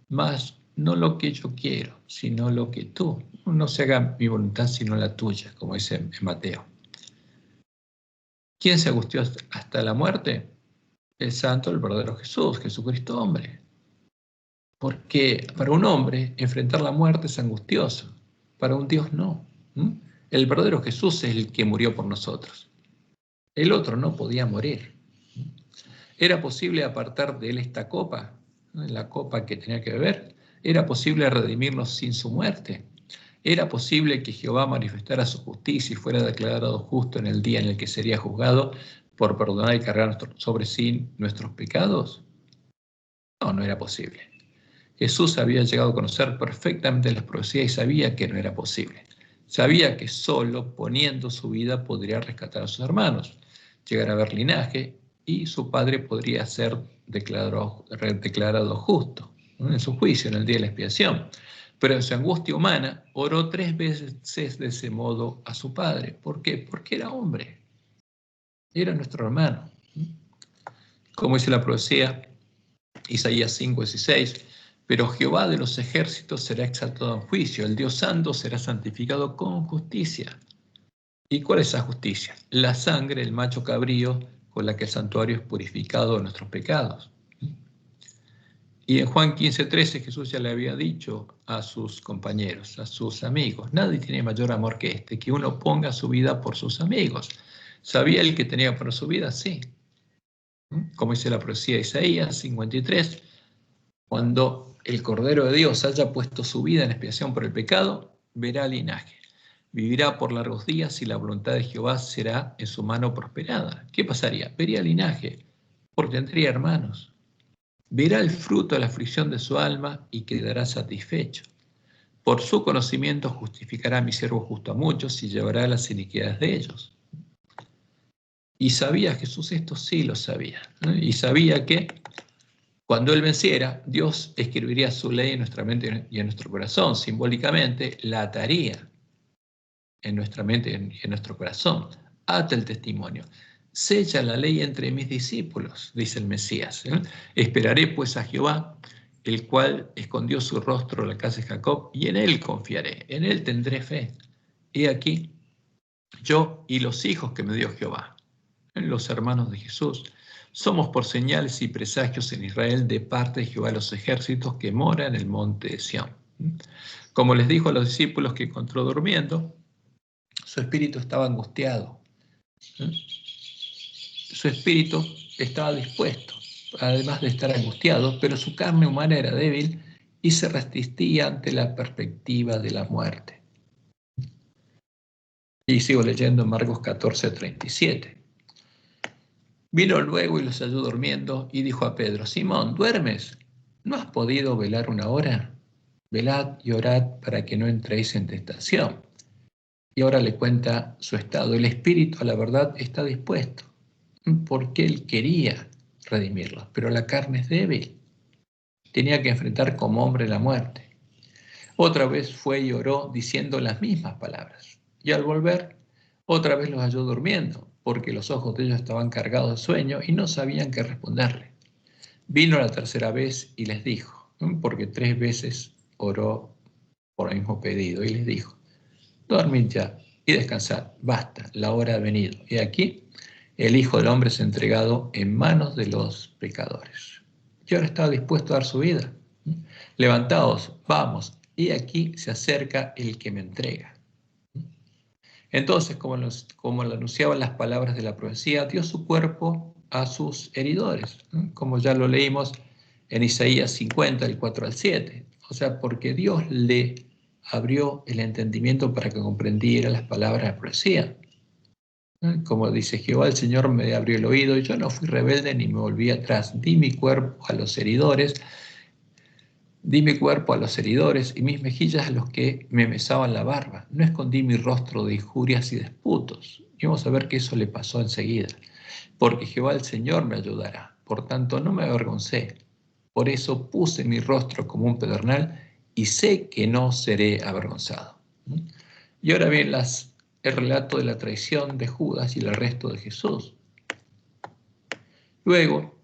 mas no lo que yo quiero, sino lo que tú. No se haga mi voluntad, sino la tuya, como dice en Mateo. ¿Quién se angustió hasta la muerte? El santo, el verdadero Jesús, Jesucristo hombre. Porque para un hombre enfrentar la muerte es angustioso, para un Dios no. El verdadero Jesús es el que murió por nosotros. El otro no podía morir. ¿Era posible apartar de él esta copa? La copa que tenía que beber. ¿Era posible redimirnos sin su muerte? ¿Era posible que Jehová manifestara su justicia y fuera declarado justo en el día en el que sería juzgado por perdonar y cargar sobre sí nuestros pecados? No, no era posible. Jesús había llegado a conocer perfectamente las profecías y sabía que no era posible. Sabía que solo poniendo su vida podría rescatar a sus hermanos, llegar a ver linaje y su padre podría ser declarado justo, ¿no? En su juicio, en el día de la expiación. Pero en su angustia humana oró 3 veces de ese modo a su padre. ¿Por qué? Porque era hombre. Era nuestro hermano. Como dice la profecía, Isaías 5:16, pero Jehová de los ejércitos será exaltado en juicio, el Dios santo será santificado con justicia. ¿Y cuál es esa justicia? La sangre del macho cabrío con la que el santuario es purificado de nuestros pecados. Y en Juan 15:13 Jesús ya le había dicho a sus compañeros, a sus amigos, nadie tiene mayor amor que este, que uno ponga su vida por sus amigos. ¿Sabía el que tenía por su vida? Sí. Como dice la profecía de Isaías 53, cuando el Cordero de Dios haya puesto su vida en expiación por el pecado, verá linaje. Vivirá por largos días y la voluntad de Jehová será en su mano prosperada. ¿Qué pasaría? Vería linaje, porque tendría hermanos. Verá el fruto de la aflicción de su alma y quedará satisfecho. Por su conocimiento justificará a mi siervo justo a muchos y llevará las iniquidades de ellos. Y sabía Jesús esto, sí lo sabía, ¿no? Y sabía que cuando Él venciera, Dios escribiría su ley en nuestra mente y en nuestro corazón. Simbólicamente, la ataría en nuestra mente y en nuestro corazón. Ata el testimonio. Sella la ley entre mis discípulos, dice el Mesías. Esperaré pues a Jehová, el cual escondió su rostro en la casa de Jacob, y en Él confiaré, en Él tendré fe. He aquí, yo y los hijos que me dio Jehová, los hermanos de Jesús, somos por señales y presagios en Israel de parte de Jehová de los ejércitos que mora en el monte de Sión. Como les dijo a los discípulos que encontró durmiendo, su espíritu estaba angustiado. Su espíritu estaba dispuesto, además de estar angustiado, pero su carne humana era débil y se resistía ante la perspectiva de la muerte. Y sigo leyendo en Marcos 14:37. Vino luego y los halló durmiendo y dijo a Pedro: Simón, ¿duermes? ¿No has podido velar una hora? Velad y orad para que no entréis en tentación. Y ahora le cuenta su estado. El espíritu, a la verdad, está dispuesto, porque él quería redimirlos, pero la carne es débil. Tenía que enfrentar como hombre la muerte. Otra vez fue y oró diciendo las mismas palabras. Y al volver, otra vez los halló durmiendo, porque los ojos de ellos estaban cargados de sueño y no sabían qué responderle. Vino la tercera vez y les dijo, porque 3 veces oró por el mismo pedido, y les dijo: dormid ya y descansad, basta, la hora ha venido. Y aquí el Hijo del Hombre es entregado en manos de los pecadores. Y ahora estaba dispuesto a dar su vida. Levantaos, vamos, y aquí se acerca el que me entrega. Entonces, como lo anunciaban las palabras de la profecía, dio su cuerpo a sus heridores, como ya lo leímos en Isaías 50, del 4 al 7. O sea, porque Dios le abrió el entendimiento para que comprendiera las palabras de la profecía. Como dice Jehová, el Señor me abrió el oído, y yo no fui rebelde ni me volví atrás. Di mi cuerpo a los heridores y mis mejillas a los que me mesaban la barba. No escondí mi rostro de injurias y disputos. Y vamos a ver que eso le pasó enseguida. Porque Jehová el Señor me ayudará. Por tanto, no me avergoncé. Por eso puse mi rostro como un pedernal y sé que no seré avergonzado. Y ahora bien, el relato de la traición de Judas y el arresto de Jesús. Luego,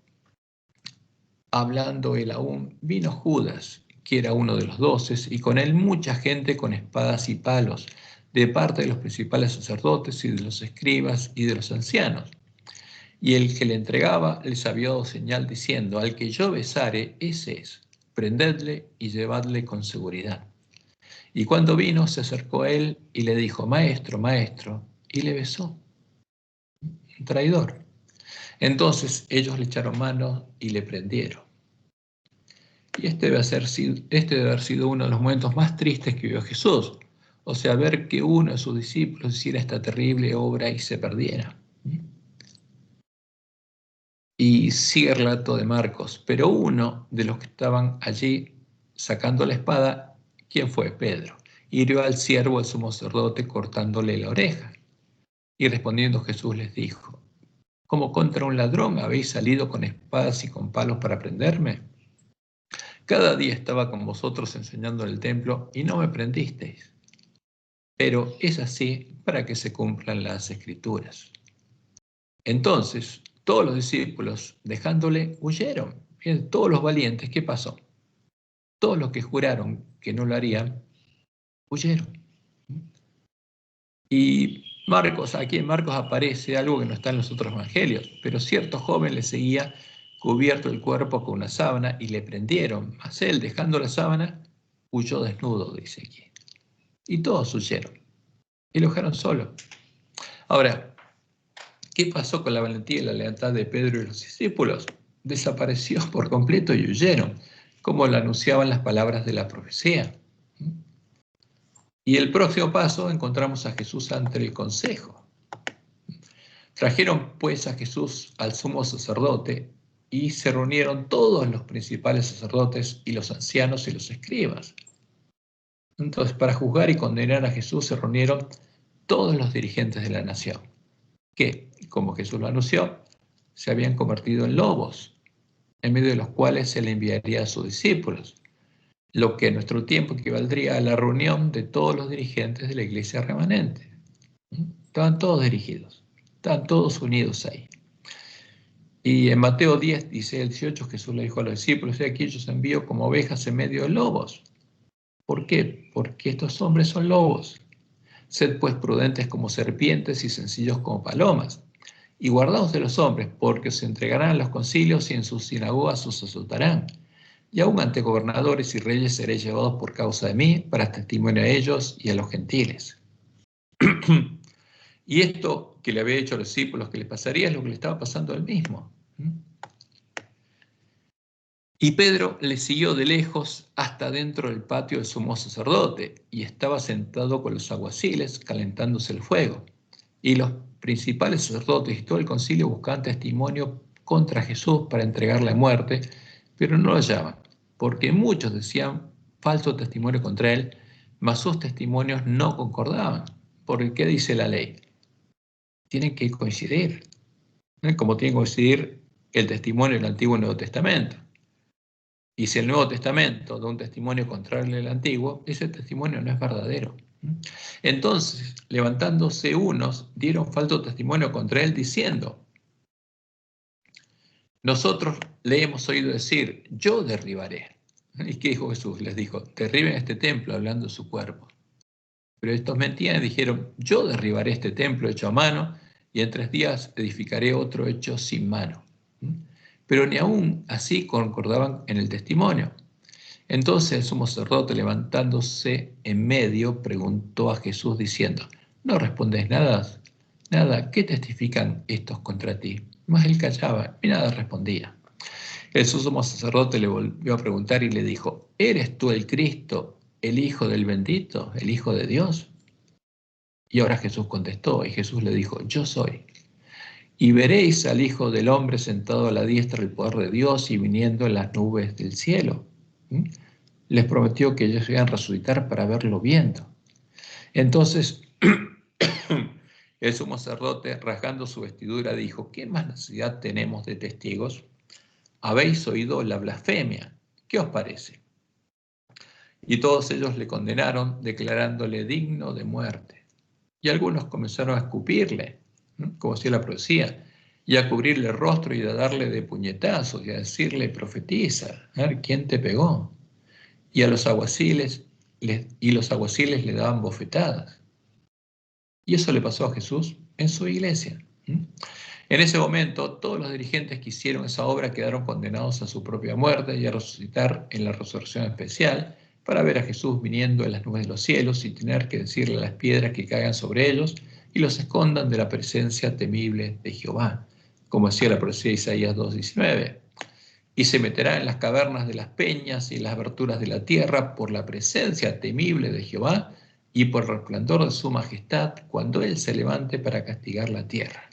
hablando él aún, vino Judas, que era uno de los 12, y con él mucha gente con espadas y palos, de parte de los principales sacerdotes y de los escribas y de los ancianos. Y el que le entregaba les había dado señal diciendo: al que yo besare, ese es, prendedle y llevadle con seguridad. Y cuando vino, se acercó a él y le dijo: maestro, maestro, y le besó. Un traidor. Entonces ellos le echaron mano y le prendieron. Y este debe haber sido uno de los momentos más tristes que vio Jesús. O sea, ver que uno de sus discípulos hiciera esta terrible obra y se perdiera. Y sigue el relato de Marcos. Pero uno de los que estaban allí sacando la espada, ¿quién fue? Pedro. Hirió al siervo del sumo sacerdote cortándole la oreja. Y respondiendo Jesús les dijo: ¿como contra un ladrón habéis salido con espadas y con palos para prenderme? Cada día estaba con vosotros enseñando en el templo y no me prendisteis. Pero es así para que se cumplan las Escrituras. Entonces, todos los discípulos, dejándole, huyeron. Bien, todos los valientes, ¿qué pasó? Todos los que juraron que no lo harían, huyeron. Y aquí en Marcos aparece algo que no está en los otros evangelios, pero cierto joven le seguía cubierto el cuerpo con una sábana, y le prendieron. Mas él, dejando la sábana, huyó desnudo, dice aquí. Y todos huyeron y lo dejaron solo. Ahora, ¿qué pasó con la valentía y la lealtad de Pedro y los discípulos? Desapareció por completo y huyeron, como lo anunciaban las palabras de la profecía. Y el próximo paso encontramos a Jesús ante el consejo. Trajeron pues a Jesús al sumo sacerdote y se reunieron todos los principales sacerdotes y los ancianos y los escribas. Entonces, para juzgar y condenar a Jesús se reunieron todos los dirigentes de la nación, que, como Jesús lo anunció, se habían convertido en lobos, en medio de los cuales se le enviaría a sus discípulos, lo que en nuestro tiempo equivaldría a la reunión de todos los dirigentes de la iglesia remanente. Estaban todos dirigidos, estaban todos unidos ahí. Y en Mateo 10, 16 al 18, Jesús le dijo a los discípulos: "He aquí yo os envío como ovejas en medio de lobos". ¿Por qué? Porque estos hombres son lobos. Sed pues prudentes como serpientes y sencillos como palomas. Y guardaos de los hombres, porque os entregarán a los concilios y en sus sinagogas os azotarán. Y aún ante gobernadores y reyes seréis llevados por causa de mí, para testimonio a ellos y a los gentiles. Y esto que le había dicho a los discípulos que les pasaría es lo que le estaba pasando a él mismo. Y Pedro le siguió de lejos hasta dentro del patio del sumo sacerdote, y estaba sentado con los alguaciles calentándose el fuego. Y los principales sacerdotes y todo el concilio buscaban testimonio contra Jesús para entregarle a muerte, pero no lo hallaban, porque muchos decían falso testimonio contra él, mas sus testimonios no concordaban. Porque ¿qué dice la ley? Tienen que coincidir, como tiene que coincidir el testimonio del Antiguo y Nuevo Testamento. Y si el Nuevo Testamento da un testimonio contrario al Antiguo, ese testimonio no es verdadero. Entonces, levantándose unos, dieron falso testimonio contra él, diciendo: nosotros le hemos oído decir, yo derribaré. ¿Y qué dijo Jesús? Les dijo: derriben este templo, hablando de su cuerpo. Pero estos mentían y dijeron: yo derribaré este templo hecho a mano, y en 3 días edificaré otro hecho sin mano. Pero ni aún así concordaban en el testimonio. Entonces el sumo sacerdote, levantándose en medio, preguntó a Jesús diciendo: ¿no respondes nada? Nada, ¿qué testifican estos contra ti? Mas él callaba y nada respondía. El sumo sacerdote le volvió a preguntar y le dijo: ¿eres tú el Cristo, el Hijo del bendito, el Hijo de Dios? Y ahora Jesús contestó, y Jesús le dijo: yo soy. Y veréis al Hijo del Hombre sentado a la diestra del poder de Dios y viniendo en las nubes del cielo. Les prometió que ellos iban a resucitar para verlo viendo. Entonces, el sumo sacerdote, rasgando su vestidura, dijo: ¿qué más necesidad tenemos de testigos? Habéis oído la blasfemia. ¿Qué os parece? Y todos ellos le condenaron, declarándole digno de muerte. Y algunos comenzaron a escupirle, como decía la profecía, y a cubrirle el rostro y a darle de puñetazos y a decirle: profetiza, a ver quién te pegó. Y a los alguaciles le daban bofetadas. Y eso le pasó a Jesús en su iglesia. En ese momento, todos los dirigentes que hicieron esa obra quedaron condenados a su propia muerte y a resucitar en la resurrección especial, para ver a Jesús viniendo en las nubes de los cielos y tener que decirle a las piedras que caigan sobre ellos y los escondan de la presencia temible de Jehová, como decía la profecía de Isaías 2:19. Y se meterá en las cavernas de las peñas y en las aberturas de la tierra por la presencia temible de Jehová y por el resplandor de su majestad, cuando Él se levante para castigar la tierra.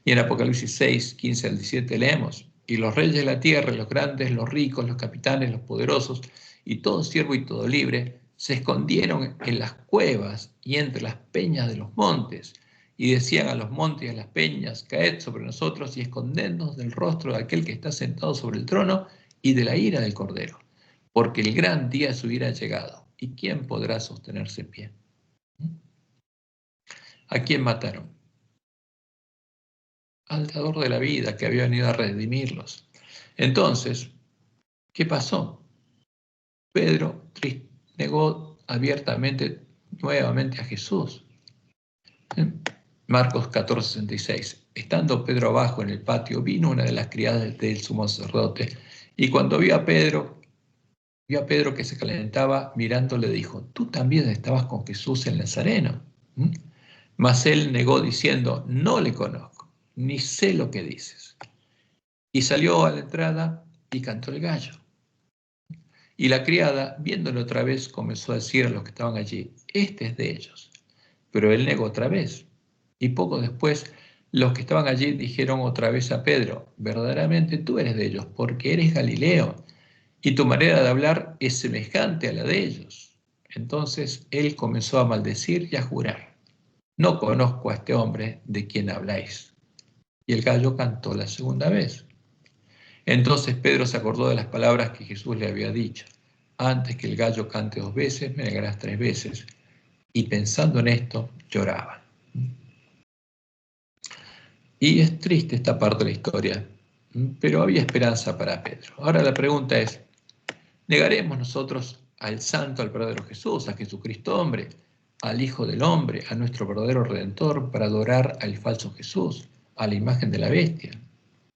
Y en Apocalipsis 6, 15 al 17 leemos: y los reyes de la tierra, los grandes, los ricos, los capitanes, los poderosos, y todo siervo y todo libre, se escondieron en las cuevas y entre las peñas de los montes, y decían a los montes y a las peñas: caed sobre nosotros y escondednos del rostro de aquel que está sentado sobre el trono y de la ira del Cordero, porque el gran día de su ira ha llegado, y ¿quién podrá sostenerse en pie? ¿A quién mataron? Al dador de la vida, que había venido a redimirlos. Entonces, ¿qué pasó? Pedro negó abiertamente nuevamente a Jesús. Marcos 14:66. Estando Pedro abajo en el patio, vino una de las criadas del sumo sacerdote, y cuando vio a Pedro que se calentaba, mirándole dijo: ¿Tú también estabas con Jesús el Nazareno? ¿Mm? Mas él negó diciendo: No le conozco, ni sé lo que dices. Y salió a la entrada y cantó el gallo. Y la criada, viéndolo otra vez, comenzó a decir a los que estaban allí: Este es de ellos. Pero él negó otra vez. Y poco después, los que estaban allí dijeron otra vez a Pedro: Verdaderamente tú eres de ellos, porque eres Galileo, y tu manera de hablar es semejante a la de ellos. Entonces él comenzó a maldecir y a jurar: No conozco a este hombre de quien habláis. Y el gallo cantó la segunda vez. Entonces Pedro se acordó de las palabras que Jesús le había dicho: Antes que el gallo cante 2 veces, me negarás 3 veces. Y pensando en esto, lloraba. Y es triste esta parte de la historia, pero había esperanza para Pedro. Ahora la pregunta es: ¿negaremos nosotros al santo, al verdadero Jesús, a Jesucristo hombre, al Hijo del Hombre, a nuestro verdadero Redentor, para adorar al falso Jesús, a la imagen de la bestia,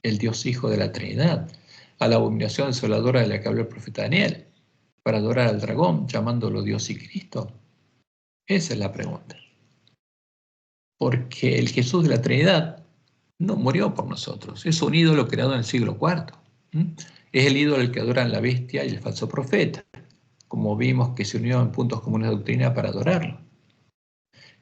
el Dios Hijo de la Trinidad, a la abominación desoladora de la que habló el profeta Daniel, para adorar al dragón, llamándolo Dios y Cristo? Esa es la pregunta. Porque el Jesús de la Trinidad no murió por nosotros, es un ídolo creado en el siglo IV. Es el ídolo al que adoran la bestia y el falso profeta, como vimos que se unió en puntos comunes de doctrina para adorarlo.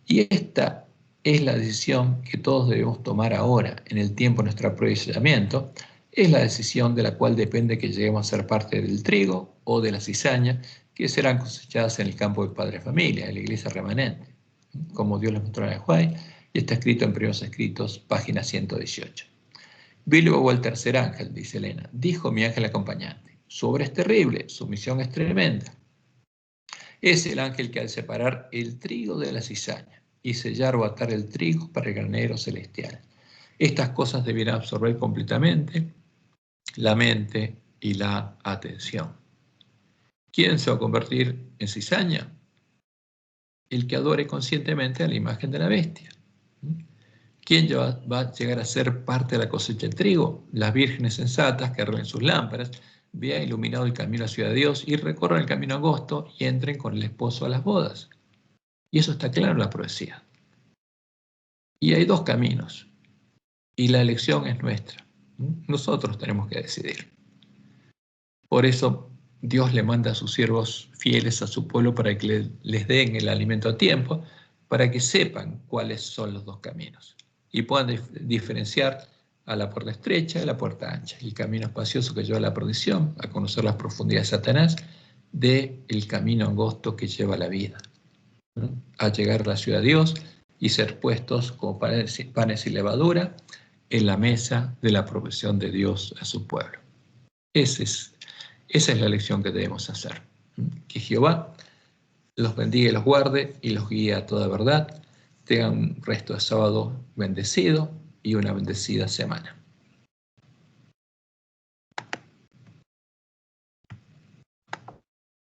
Y esta es la decisión que todos debemos tomar ahora, en el tiempo de nuestro aprobillamiento. Es la decisión de la cual depende que lleguemos a ser parte del trigo o de la cizaña que serán cosechadas en el campo del Padre Familia, en la iglesia remanente, como Dios les mostró en el Juay, y está escrito en Primeros Escritos, página 118. Vi luego el tercer ángel, dice Elena, dijo mi ángel acompañante: su obra es terrible, su misión es tremenda. Es el ángel que al separar el trigo de la cizaña y sellar o atar el trigo para el granero celestial. Estas cosas debieran absorber completamente la mente y la atención. ¿Quién se va a convertir en cizaña? El que adore conscientemente a la imagen de la bestia. ¿Quién va a llegar a ser parte de la cosecha del trigo? Las vírgenes sensatas que arreglen sus lámparas, vean iluminado el camino hacia Dios y recorran el camino angosto y entren con el esposo a las bodas. Y eso está claro en la profecía. Y hay 2 caminos, y la elección es nuestra. Nosotros tenemos que decidir. Por eso Dios le manda a sus siervos fieles a su pueblo para que les den el alimento a tiempo, para que sepan cuáles son los 2 caminos y puedan diferenciar a la puerta estrecha y la puerta ancha, el camino espacioso que lleva a la perdición, a conocer las profundidades de Satanás, del camino angosto que lleva a la vida, a llegar a la ciudad de Dios y ser puestos como panes y levadura en la mesa de la provisión de Dios a su pueblo. Esa es la elección que debemos hacer. Que Jehová los bendiga y los guarde y los guíe a toda verdad. Tengan un resto de sábado bendecido y una bendecida semana.